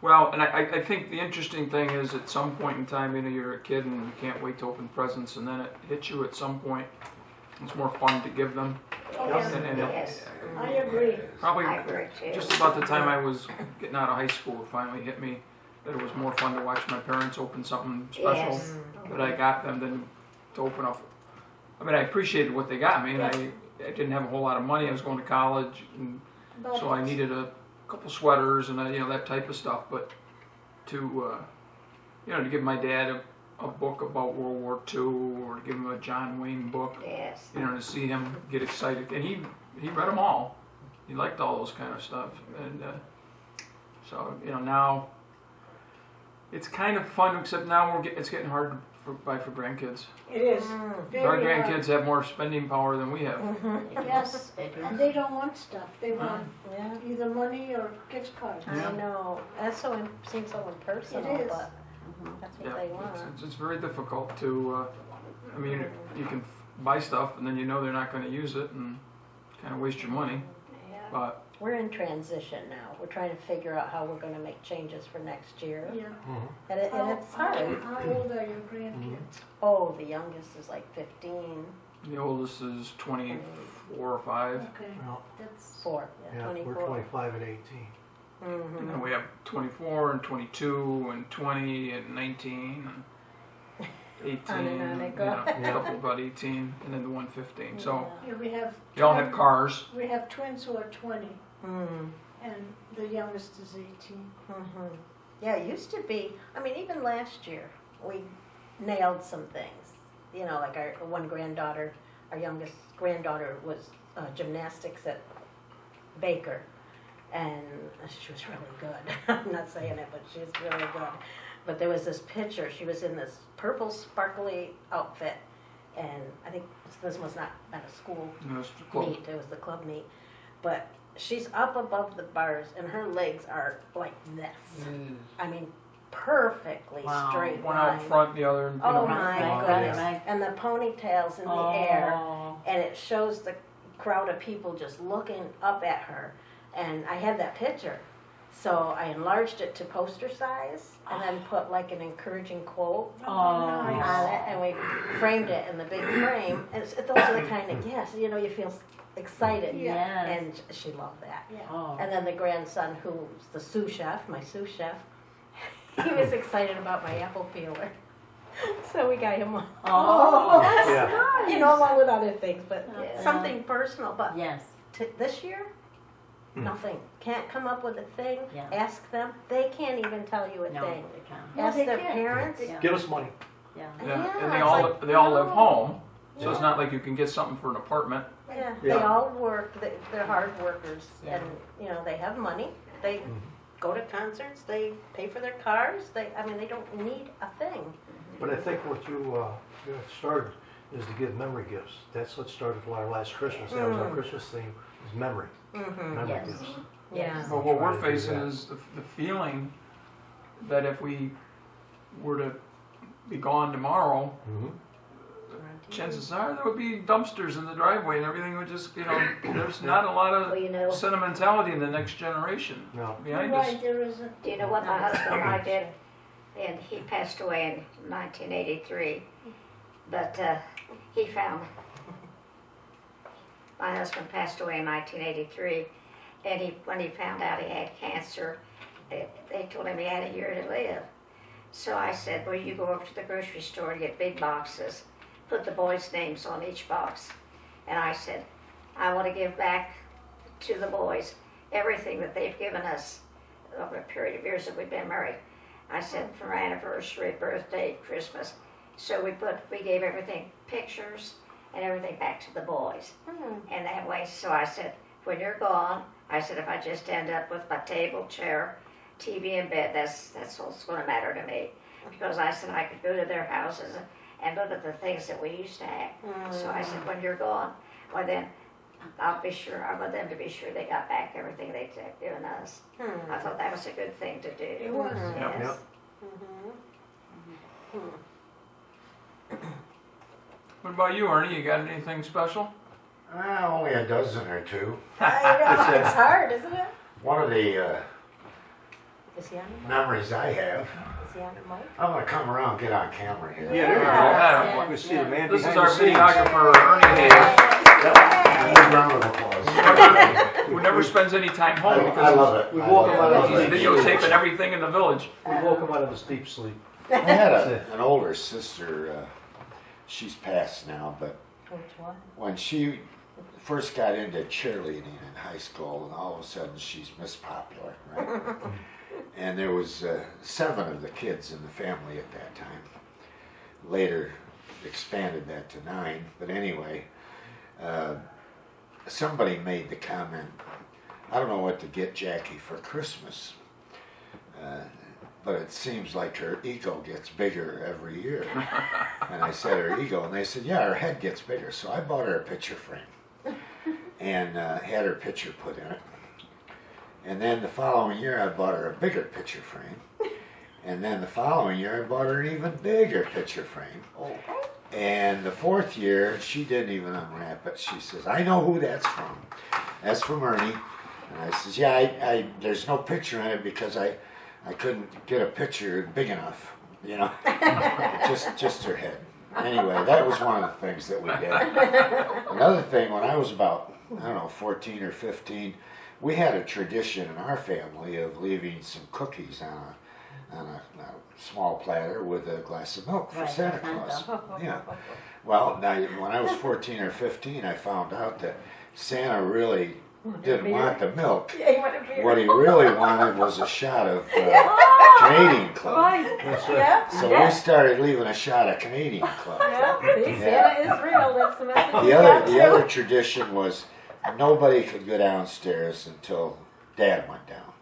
Well, and I think the interesting thing is at some point in time, you're a kid and you can't wait to open presents, and then it hits you at some point. It's more fun to give them. Oh, yes. And Yes. I agree. probably I agree too. just about the time I was getting out of high school, it finally hit me that it was more fun to watch my parents open something special Yes. that I got them than to open up. I mean, I appreciated what they got me, and I didn't have a whole lot of money. I was going to college, and But so I needed a couple sweaters and that type of stuff. But to to give my dad a book about World War II, or to give him a John Wayne book, Yes. to see him get excited, and he read them all. He liked all those kind of stuff, and so now it's kind of fun. Except now it's getting hard to buy for grandkids. it is Our very hard. grandkids have more spending power than we have. Yes, They do. and they don't want stuff. They want Yeah. either money or gift cards. I know. That's seems so impersonal, It is. but That's what Yeah, they want. it's very difficult to, I mean, you can buy stuff and then you know they're not gonna use it and kind of waste your money, Yeah. but We're in transition now. We're trying to figure out how we're gonna make changes for next year. Yeah. And it's hard. How old are your grandkids? Oh, the youngest is like 15, the oldest is 24 or 5. Okay, Well, that's, 4, yeah, yeah, 24. we're 25 and 18. And then we have 24 and 22 and 20 and 19 and 18. On and on it you goes. know, a couple about 18 and then the one 15. So yeah, we have. they all have cars. We have twins who are 20, Mm-hmm. and the youngest is 18. Mm-hmm. Yeah, it used to be, I mean, even last year, we nailed some things. You know, like our one granddaughter, our youngest granddaughter was gymnastics at Baker, and she was really good. I'm not saying it, but she's really good. But there was this picture, she was in this purple sparkly outfit, and I think this was not at a school You know, it's close. meet, it was the club meet, but she's up above the bars and her legs are like this. I mean, perfectly Wow. straight One out line. front, the other, you Oh know. my Right, goodness. right. And the ponytails in the air, Oh. and it shows the crowd of people just looking up at her. And I had that picture, so I enlarged it to poster size and then put like an encouraging quote Oh. on it, and we framed it in the big frame. And those are the kind of, yes, you know, you feel excited. Yes. And she loved that. Yeah. Oh. And then the grandson, who's the sous chef, my sous chef, he was excited about my apple peeler. So we got him one. Oh. Yeah. You know, along with other things, but Yeah. something personal. But Yes. this year, nothing. Can't come up with a thing. Yeah. Ask them. They can't even tell you a No, thing. they can't. No, Ask they their can't. parents. Yeah. Give us money. Yeah. Yeah, Yeah, and they it's all like, they all live no. home, so it's Yeah. not like you can get something for an apartment. Yeah, Yeah. they all work. They're hard workers, Yeah. and you know they have money. They go to concerts. They pay for their cars. I mean, they don't need a thing. But I think what you started is to give memory gifts. That's what started for our last Christmas. That was our Christmas theme, is memory. Mm-hmm. Memory Yes. gifts. Yeah. But what Try we're to do facing that. is the feeling that if we were to be gone tomorrow, Mm-hmm. chances are there would be dumpsters in the driveway and everything would just, you know, there's not a lot Well, of you know, sentimentality in the next generation No. You're behind us. right, there isn't. do you know what my husband and I did? And he passed away in 1983. But he found, my husband passed away in 1983. And when he found out he had cancer, they told him he had a year to live. So I said, well, you go over to the grocery store and get big boxes, put the boys' names on each box. And I said, I want to give back to the boys everything that they've given us over a period of years that we've been married. I said, from our anniversary, birthday, Christmas. So we gave everything, pictures and everything back to the boys. And that way, so I said, when you're gone, I said, if I just end up with my table, chair, TV, and bed, that's what's going to matter to me. Because I said I could go to their houses and look at the things that we used to have. So I said, when you're gone, well then, I want them to be sure they got back everything they've given us. I thought that was a good thing to do. It was. Yeah. Yes. What about you, Ernie? You got anything special? Only a dozen or two. I know, it's hard, isn't it? One of the Is he on the mic? memories I have, Is he on the mic? I'm going to come around and get on camera here. Yeah, there you Yeah. go. We see the man This is behind our the scenes. videographer, Ernie Hayes, Yep. Big round of applause. who never spends any time home I because love it. We I woke love him out of it. his he's videotaping everything in the village. We woke him out of his deep sleep. I had an older sister, she's passed now, but Which one? when she first got into cheerleading in high school, and all of a sudden she's Miss Popular, right? And there was 7 of the kids in the family at that time. Later expanded that to 9, but anyway, somebody made the comment, I don't know what to get Jackie for Christmas, but it seems like her ego gets bigger every year. And I said, her ego? And they said, yeah, her head gets bigger. So I bought her a picture frame and had her picture put in it. And then the following year, I bought her a bigger picture frame And then the following year, I bought her an even bigger picture frame. And the fourth year, she didn't even unwrap it. She says, I know who that's from. That's from Ernie. And I says, yeah, there's no picture in it because I couldn't get a picture big enough, you know, just her head. Anyway, that was one of the things that we did. Another thing, when I was about, I don't know, 14 or 15, we had a tradition in our family of leaving some cookies on a small platter with a glass of milk for Santa Claus. Yeah. Well, now when I was 14 or 15, I found out that Santa really didn't want the milk. What he really wanted was a shot of Canadian Club. That's it. So we started leaving a shot of Canadian Club. See, Santa is real. That's the message. The other tradition was nobody could go downstairs until Dad went down.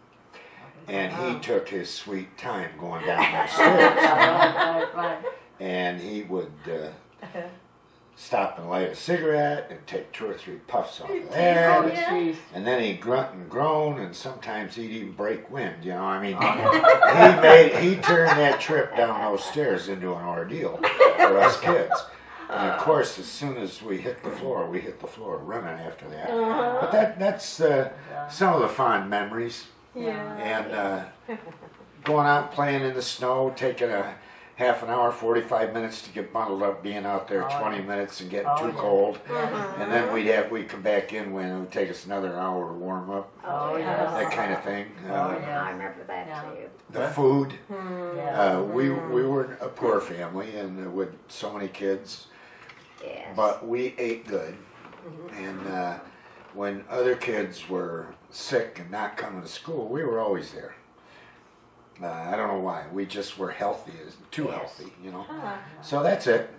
And he took his sweet time going down those stairs. Right. And he would stop and light a cigarette and take 2 or 3 puffs off of there. And then he'd grunt and groan, and sometimes he'd even break wind, you know. I mean, he turned that trip down those stairs into an ordeal for us kids. And of course, as soon as we hit the floor running after that. But that's some of the fond memories. And going out playing in the snow, taking a half an hour, 45 minutes to get bundled up, being out there 20 minutes and getting too cold. And then we'd come back in when it would take us another hour to warm up. That kind of thing. I remember that too. The food. We were a poor family and with so many kids. Yes. But we ate good. And when other kids were sick and not coming to school, we were always there. I don't know why. We just were healthy, too healthy, you know. So that's it.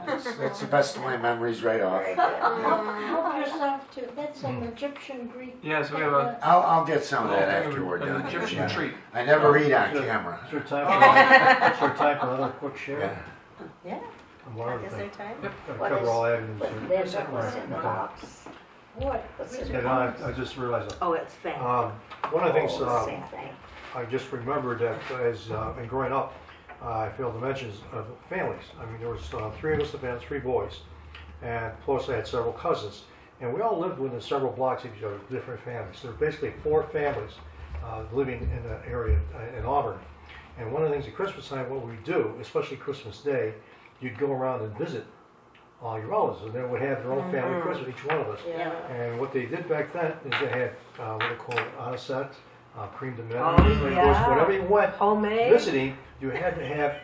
That's the best of my memories right off. Help yourself to, that's an Egyptian Greek. Yeah, so we have a I'll get some of that after we're an done. Egyptian treat. I never eat on camera. Is there time for another quick share? Yeah. And one other thing. time? Gotta What cover is- all avenues But here. then what's in the box? What? What's in Yeah, the no, box? I just realized that. Oh, it's fat. One of the things Same thing. I just remembered that as in growing up, I failed to mention families. I mean, there was 3 of us, the 3 boys, and plus I had several cousins, and we all lived within several blocks of each other, different families. So there were basically 4 families living in the area in Auburn. And one of the things at Christmas time, what we do, especially Christmas Day, you'd go around and visit all your relatives, and they would have their own family Christmas, each one of us. And what they did back then is they had what they call anisette, cream de menthe. Of course, whenever you went Homemade. visiting, you had to have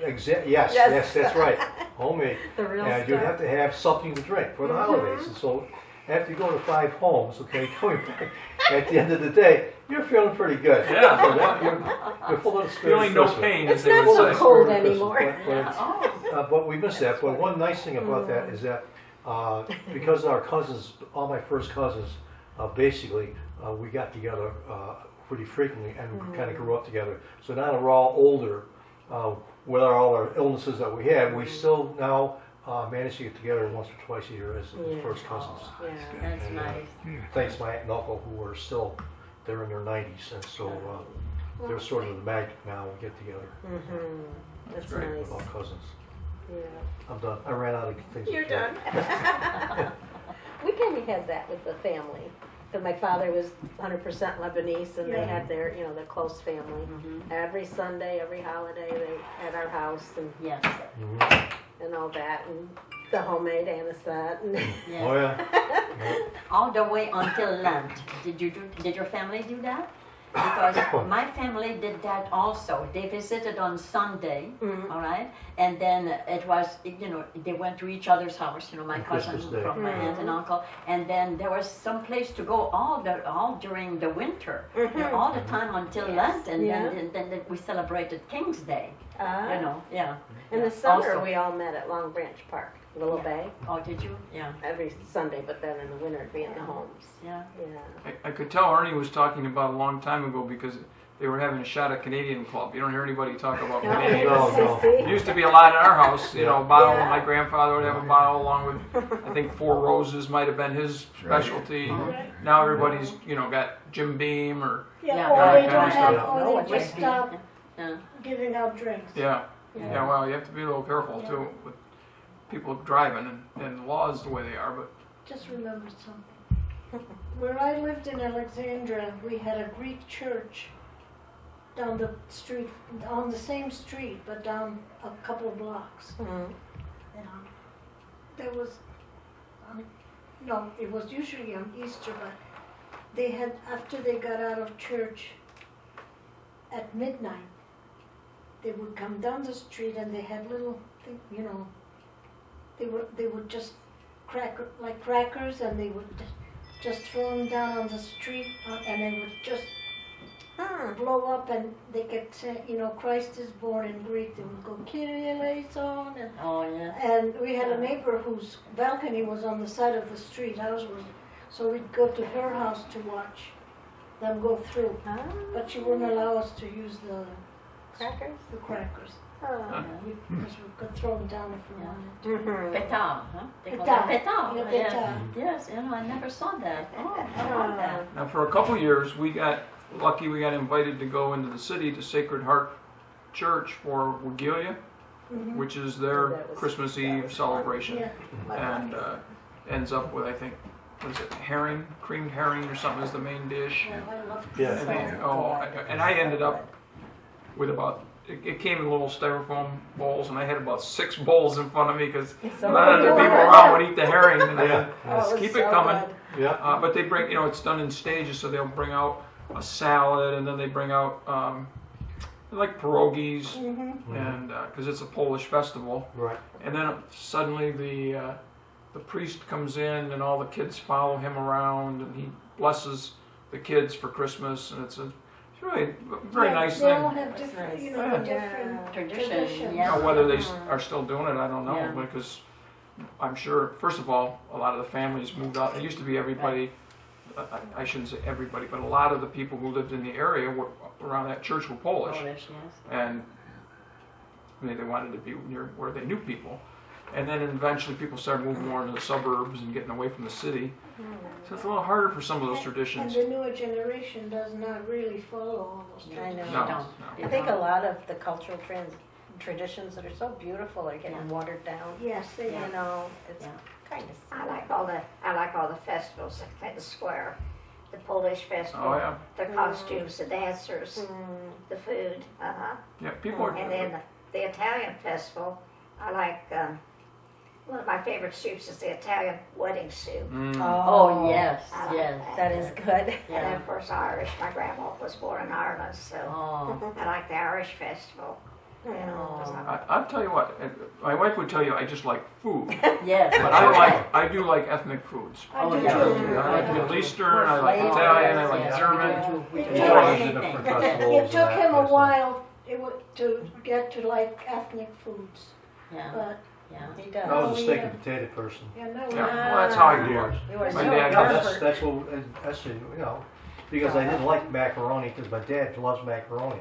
yes, that's right, homemade. The real And you'd have to have something to drink for the holidays. And so after you go to 5 homes, okay, coming back at the end of the day, you're feeling pretty good. Yeah. So that, you're full of the spirit Feeling of no Christmas. pain, It's as they not would so say. cold Spirit of anymore. Christmas, but we miss that. But one nice thing about that is that because our cousins, all my first cousins, basically we got together pretty frequently and we kind of grew up together. So now that we're all older, with all our illnesses that we had, we still now manage to get together once or twice a year as first cousins. That's And, nice. Thanks to my aunt and uncle who are still, they're in their 90s, and so they're sort of the magic now. We get together. That's great. nice. With all cousins. Yeah. I'm done. I ran out of things. to You're say. done. We kind of had that with the family. Because my father was 100% Lebanese, and they had their, you know, their close family. Every Sunday, every holiday, they at our house and Yes. and all that, and the homemade anisette. And Yes. Oh yeah. All the way until Lent. Did your family do that? Because my family did that also. They visited on Sunday, all right? And then it was, you know, they went to each other's house, you know, my On cousin Christmas Day. from my aunt and uncle. And then there was some place to go all during the winter, you know, all the time until Lent. And then we celebrated King's Day, you know, yeah. in the summer, Also- we all met at Long Branch Park, Willow Bay, Oh, did you? Yeah, every Sunday. But then in the winter, it'd be in the homes. yeah. Yeah. I could tell Ernie was talking about a long time ago because they were having a shot at Canadian Club. You don't hear anybody talk about Canadian. No. It used to be a lot in our house, you know, a bottle. My grandfather would have a bottle along with, I think, 4 Roses might have been his specialty. Now everybody's, you know, got Jim Beam or Yeah, Yeah, or that they kind don't of have, stuff. or they just Yeah. giving out drinks. Yeah, yeah, well, you have to be a little careful too with people driving and the laws the way they are, but Just remembered something. Where I lived in Alexandria, we had a Greek church down the street, on the same street, but down a couple of blocks. Mhm. There was, no, it was usually on Easter, but they had, after they got out of church at midnight, they would come down the street and they had little, you know, they would just like crackers, and they would just throw them down on the street, and they would just blow up, and they kept saying, you know, Christ is born in Greek. They would go Kyrie eleison, and Oh, yeah. and we had a neighbor whose balcony was on the side of the street. Ours was, so we'd go to her house to watch them go through, but she wouldn't allow us to use the Crackers? crackers. Oh. Because we could throw them down if we wanted. Mhm. Petard, huh? They call Petard. that petard. Yeah, Yeah. petard. Yes, you know, I never saw that. Oh, I love that. now for a couple years we got lucky. We got invited to go into the city to Sacred Heart Church for Wigilia, Mhm. which is their That was- Christmas that Eve was celebration, Yeah. and ends up with, I think, what is it, herring, creamed herring or something is the main dish. Yeah, I love Yeah. And, I ended up with about, it came in little styrofoam bowls, and I had about 6 bowls in front of me because So none of the good. people around would eat the herring. And I Yeah. said, Oh, it was keep so it coming. good. Yeah. But they bring, you know, it's done in stages, so they'll bring out a salad, and then they bring out like pierogies, Mm-hmm. and because it's a Polish festival. Right. And then suddenly the priest comes in, and all the kids follow him around, and he blesses the kids for Christmas, and it's really a very nice They all thing. have different, nice. you know, Yeah. different Tradition, traditions. yeah. Now, whether they are still doing it, I don't know, Yeah. because I'm sure, first of all, a lot of the families moved out. It used to be everybody, I shouldn't say everybody, but a lot of the people who lived in the area were, around that church were Polish. Polish, yes. And I mean, they wanted to be near where they knew people. And then eventually people started moving more into the suburbs and getting away from the city. So it's a little harder for some of those And traditions. the newer generation does not really follow all those I traditions. know. No, don't. no. I think a lot of the cultural traditions that are so beautiful are getting Yeah. watered down. Yes, they You are. know, it's Yeah. kind of I like all the festivals at the square, the Polish festival, Oh, yeah. the costumes, the dancers, Mm. the food. Yeah, people are. And then the Italian festival, I like. One of my favorite soups is the Italian wedding soup. Mm. Oh, yes, I like yes. That is good. And then Yeah. of course Irish. My grandma was born in Ireland, so Oh, I like the Irish festival. You know, I'll tell you what, my wife would tell you I just like food. yes. But I do like ethnic foods. I Oh, do yeah. too. I like Middle Eastern, I like Italian, I like German. We It do took- anything. It took him a while to get to like ethnic foods, Yeah, but yeah. He I does. was a steak and potato person. yeah, no. Yeah, well, that's how I grew up. You were My so dad Yeah, was- perfect. that's what, that's, you know, because I didn't like macaroni, because my dad loves macaroni.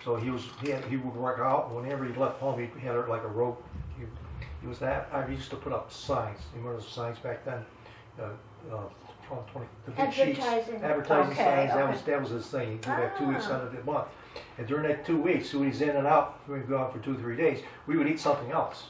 So he would work out, and whenever he left home, he had like a rope. He was that, I used to put up signs, you remember the signs back then? 20, the big sheets. Advertising. Advertising Okay, signs, that was his thing, he'd do that 2 weeks out of the month. And during that 2 weeks, when he's in and out, we'd go out for 2 or 3 days, we would eat something else.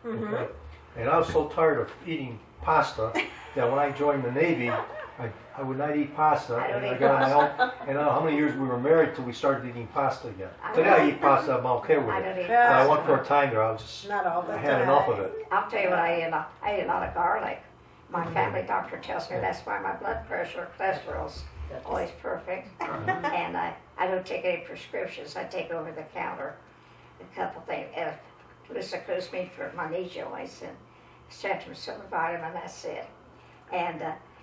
Okay? And I was so tired of eating pasta that when I joined the Navy, I would not eat pasta. I don't And I eat got on my own. And I don't know how many years we were married till we started eating pasta again. Today I eat pasta, I'm okay with I it. don't eat But I pasta. went for a time there, I was just, Not all the I time. had enough of it. I'll tell you what I eat a lot of garlic. My family doctor tells me that's why my blood pressure, cholesterol's always perfect. And I don't take any prescriptions. I take over the counter a couple things. Glucose for my knee joints and Centrum Silver Vitamin, that's it. And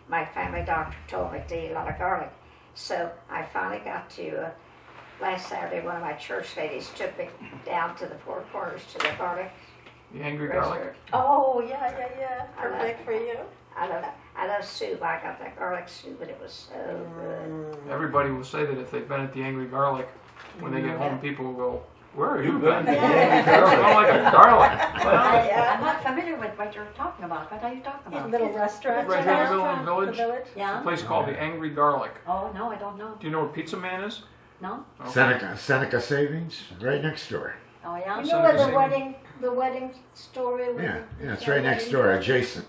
my family doctor told me to eat a lot of garlic. So I finally got to, last Saturday, one of my church ladies took me down to the Four Corners to the garlic The angry garlic. restaurant. Oh, yeah. Perfect for you. I love soup. I got that garlic soup, and it was so good. Everybody will say that if they've been at the angry garlic, when they get home, people will go, "Where are you You've been?" been I to the Angry Garlic. smell like a garlic. I'm not familiar with what you're talking about. What are you talking about? Little restaurant. Right here in the middle of the The village, village. a Yeah? place called the Angry Garlic. Oh, no, I don't know. Do you know where Pizza Man is? No? Okay. Seneca Savings, right next door. Oh, yeah? You know where Same. the wedding story was? Yeah, it's right next door, adjacent.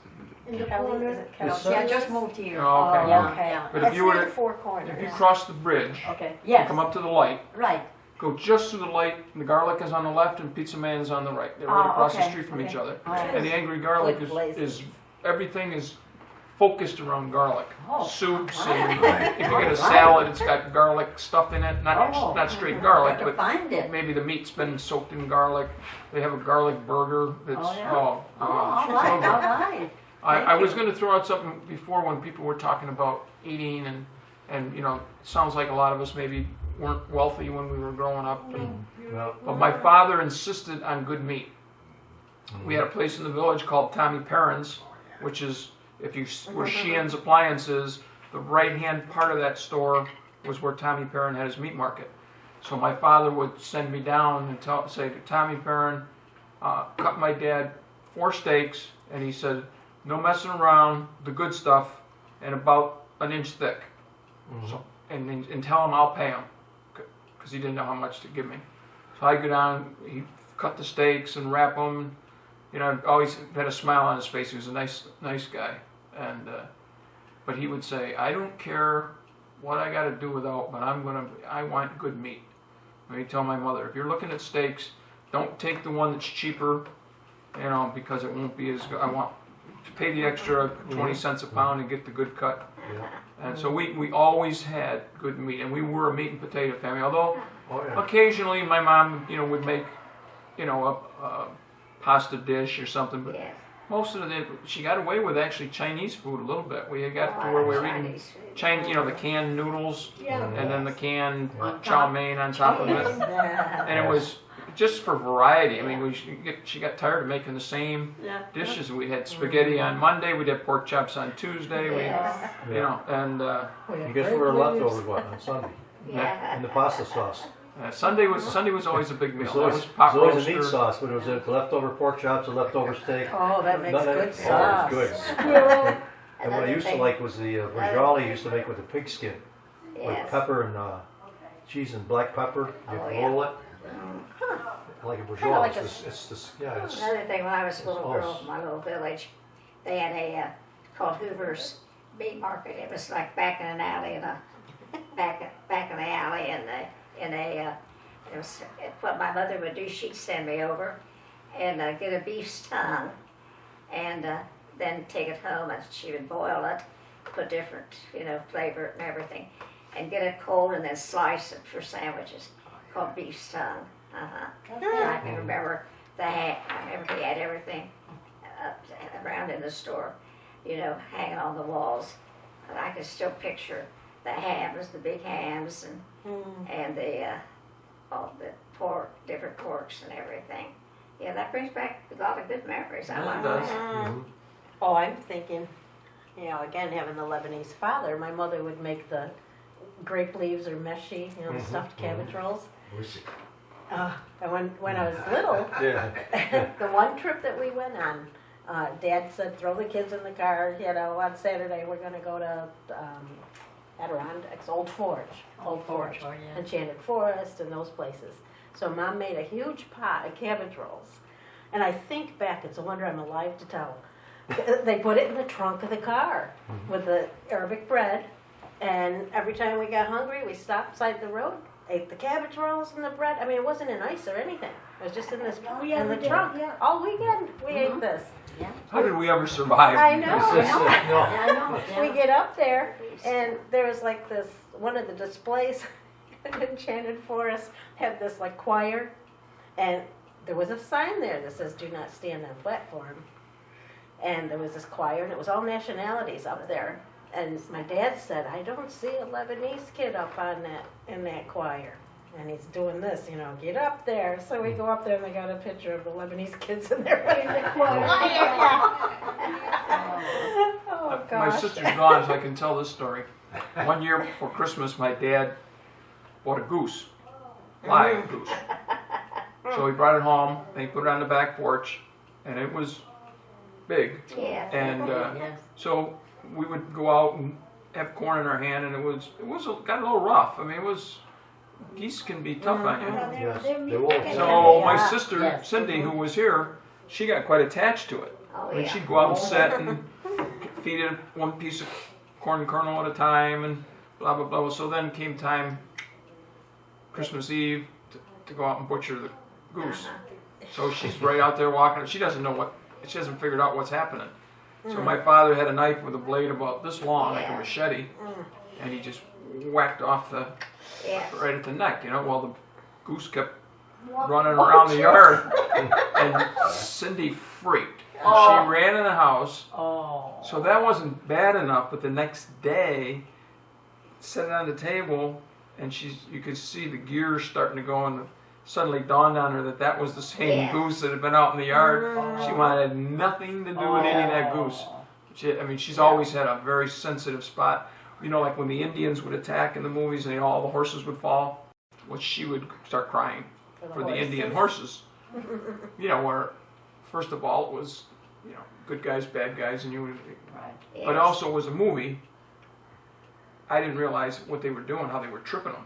In the Kelly, is corner. it Kelly? Yes, Yeah, I sir. just moved here. Oh, okay. Yeah, okay, yeah. But if you were to, Four corners. if you cross the bridge, Okay, you yes, come up to the light, right. go just through the light, and the Garlic is on the left and Pizza Man is on the right. They're right Oh, across the okay, street from each okay. other. All right. And the Angry Garlic Good places. is everything is focused around garlic. Oh, Soups right. and if you get a Right. salad, it's got garlic stuff in it. Not Oh. not straight garlic, Got to but find it. maybe the meat's been soaked in garlic. They have a garlic burger. That's Oh, yeah? oh, Oh, all right, all right. I was going to throw out something before when people were talking about eating and you know, it sounds like a lot of us maybe weren't wealthy when we were growing up. Well, But my father insisted on good meat. We had a place in the village called Tommy Perrin's, which is, if you were Sheehan's Appliances, the right-hand part of that store was where Tommy Perrin had his meat market. So my father would send me down and say to Tommy Perrin, cut my dad 4 steaks, and he said, no messing around, the good stuff, and about an inch thick. So, and tell him I'll pay him, because he didn't know how much to give me. So I go down, he cut the steaks and wrap them. You know, always had a smile on his face. He was a nice guy, and but he would say, I don't care what I got to do without, but I want good meat. And he'd tell my mother, if you're looking at steaks, don't take the one that's cheaper, you know, because it won't be as good. I want to pay the extra 20 cents a pound and get the good cut. yeah. And so we always had good meat, and we were a meat and potato family. Although Oh, yeah. occasionally my mom, you know, would make, you know, a pasta dish or something, but Yes. most of it, she got away with actually Chinese food a little bit. We got Oh, to where we were Chinese eating food. Chinese, you know, the canned noodles Yeah. and then the canned Yeah. chow mein on top of it. And it was just for variety. I mean, she got tired of making the same Yeah. dishes. We had spaghetti on Monday, we'd have pork chops on Tuesday, Yes. you know, and And guess what our leftovers was on Sunday? Yeah. And the pasta sauce. Sunday was always a big meal. It That was was pot always a meat roaster. sauce, but it was a leftover pork chops, a leftover steak. Oh, that makes None of good it- sauce. Oh, it was good. Squirrel. And what I Another used to thing- like was the Brajali used to make with the pigskin, with Yes. pepper and cheese and black pepper. You Oh, can yeah. roll it. I like a Brajali. like It's Another thing, when I was a little Oh, girl in my little village, they had a called Hoover's Meat Market. It was like back in an alley back in the alley it was what my mother would do. She'd send me over and get a beef's tongue and then take it home and she would boil it, put different flavor and everything, and get it cold and then slice it for sandwiches called beef's tongue. And I can remember I remember he had everything around in the store, hanging on the walls. And I can still picture the hams, the big hams, and the all the pork, different porks and everything. Yeah, that brings back a lot of good memories. I Yeah, like it does. that. Oh, I'm thinking, again, having the Lebanese father, my mother would make the grape leaves or meshi, the stuffed cabbage rolls. And when I was little, yeah. the one trip that we went on, Dad said, throw the kids in the car, on Saturday we're going to go to Adirondacks, Old Forge, Oh, yeah. Enchanted Forest and those places. So Mom made a huge pot of cabbage rolls. And I think back, it's a wonder I'm alive to tell. They put it in the trunk of the car with the Arabic bread. And every time we got hungry, we stopped beside the road, ate the cabbage rolls and the bread. I mean, it wasn't in ice or anything. It was just in this yeah, in we the did, trunk. yeah. All weekend we ate this. How did we ever survive? I know. Yeah, I know. Yeah. We get up there, and there was like this, one of the displays in Enchanted Forest had this like choir, and there was a sign there that says, do not stand on platform. And there was this choir, and it was all nationalities up there. And my dad said, I don't see a Lebanese kid up on in that choir. And he's doing this, get up there. So we go up there, and they got a picture of the Lebanese kids in there in the choir. Oh, My gosh. sister's gone, so I can tell this story. One year before Christmas, my dad bought a goose, live goose. So he brought it home, and he put it on the back porch, and it was big. Yeah. And Yes. so we would go out and have corn in our hand, and it got a little rough. I mean, it was geese can be tough on you. Yeah, Yes, they're they will. mean. So my Yeah. sister Yes. Cindy, who was here, she got quite attached to it. Oh, I mean, yeah. she'd go out and sit and feed it one piece of corn kernel at a time and blah, blah, blah. So then came time, Christmas Eve, to go out and butcher the goose. So she's right out there walking. She doesn't know she hasn't figured out what's happening. So my father had a knife with a blade about this long, like a machete, and he just whacked off Yes. right at the neck, Well, the goose kept running around the yard, and Cindy freaked. And she ran in the house. Oh. So that wasn't bad enough, but the next day, set it on the table, and you could see the gears starting to go, and it suddenly dawned on her that was the same Yeah. goose that had been out in the yard. She wanted nothing to do with any of that goose. She's always had a very sensitive spot. Like when the Indians would attack in the movies and all the horses would fall, she would start crying for the Indian horses. Where first of all it was, good guys, bad guys, and Yes. but also was a movie. I didn't realize what they were doing, how they were tripping them.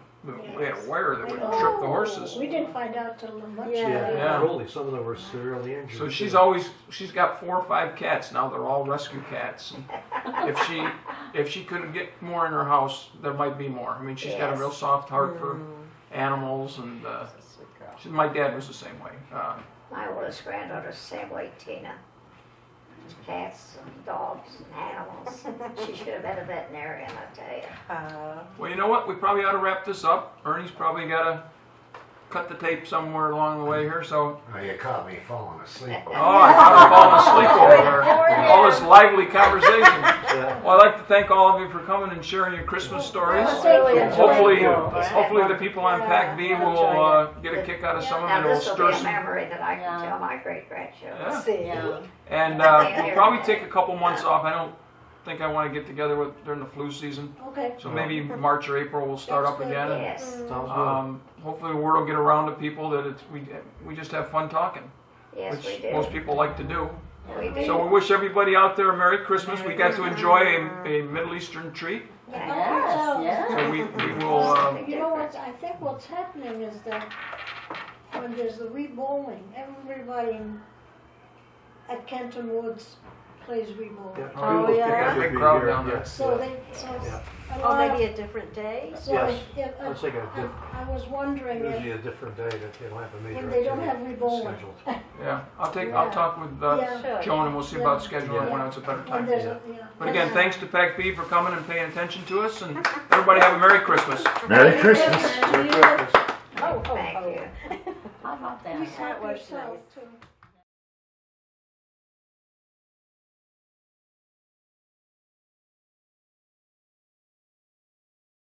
They had a wire that would trip the horses. We didn't find out till much Yeah. later. Yeah. Really, some of them were severely injured. So too. she's got 4 or 5 cats now. They're all rescue cats. And if she could get more in her house, there might be more. I mean, she's got a real soft heart for animals, and my dad was the same way. My oldest granddaughter's the same way, Tina. Cats and dogs and animals. She should have been a veterinarian, I tell you. Well, you know what? We probably ought to wrap this up. Ernie's probably got to cut the tape somewhere along the way here. So, Oh, you caught me falling asleep. I thought I was falling asleep over there. All this lively conversation. Yeah. Well, I'd like to thank all of you for coming and sharing your Christmas stories. Really Hopefully, enjoyable. hopefully the people on PAC-B will get a kick out of some of Now them. It'll this will be stir a some. memory that I can Yeah. tell my great-grandchildren. Yeah. See. Yeah. And we'll probably take a couple months off. I don't think I want to get together during the flu season. Okay. So maybe March or April we'll start That's up good. again. And, Yes. Sounds good. hopefully the word will get around to people that we just have fun talking, Yes, we which do. most people like to do. We do. So we wish everybody out there a Merry Christmas. We got to enjoy a Middle Eastern treat. Yes, yes. So we will. You know what, I think what's happening is that when there's the re-bowling, everybody at Kenton Woods plays re-bowling. Yeah. Oh, People- yeah. They got a people big be crowd here, down there. yes, So yeah. it's Yeah. a Oh, lot maybe of, a different day? so Yes. if, Let's take I was wondering usually if, a different day that they don't have a major when they don't have activity re-bowling, scheduled. Yeah, I'll Yeah. talk with Yeah. Sure. Joan and we'll see about scheduling when it's a better when time. there's a, yeah. But again, thanks to PAC-B for coming and paying attention to us, and everybody have a Merry Christmas. Merry Christmas. Merry Christmas. Oh, Thank you. How about that? You help was yourself nice. too.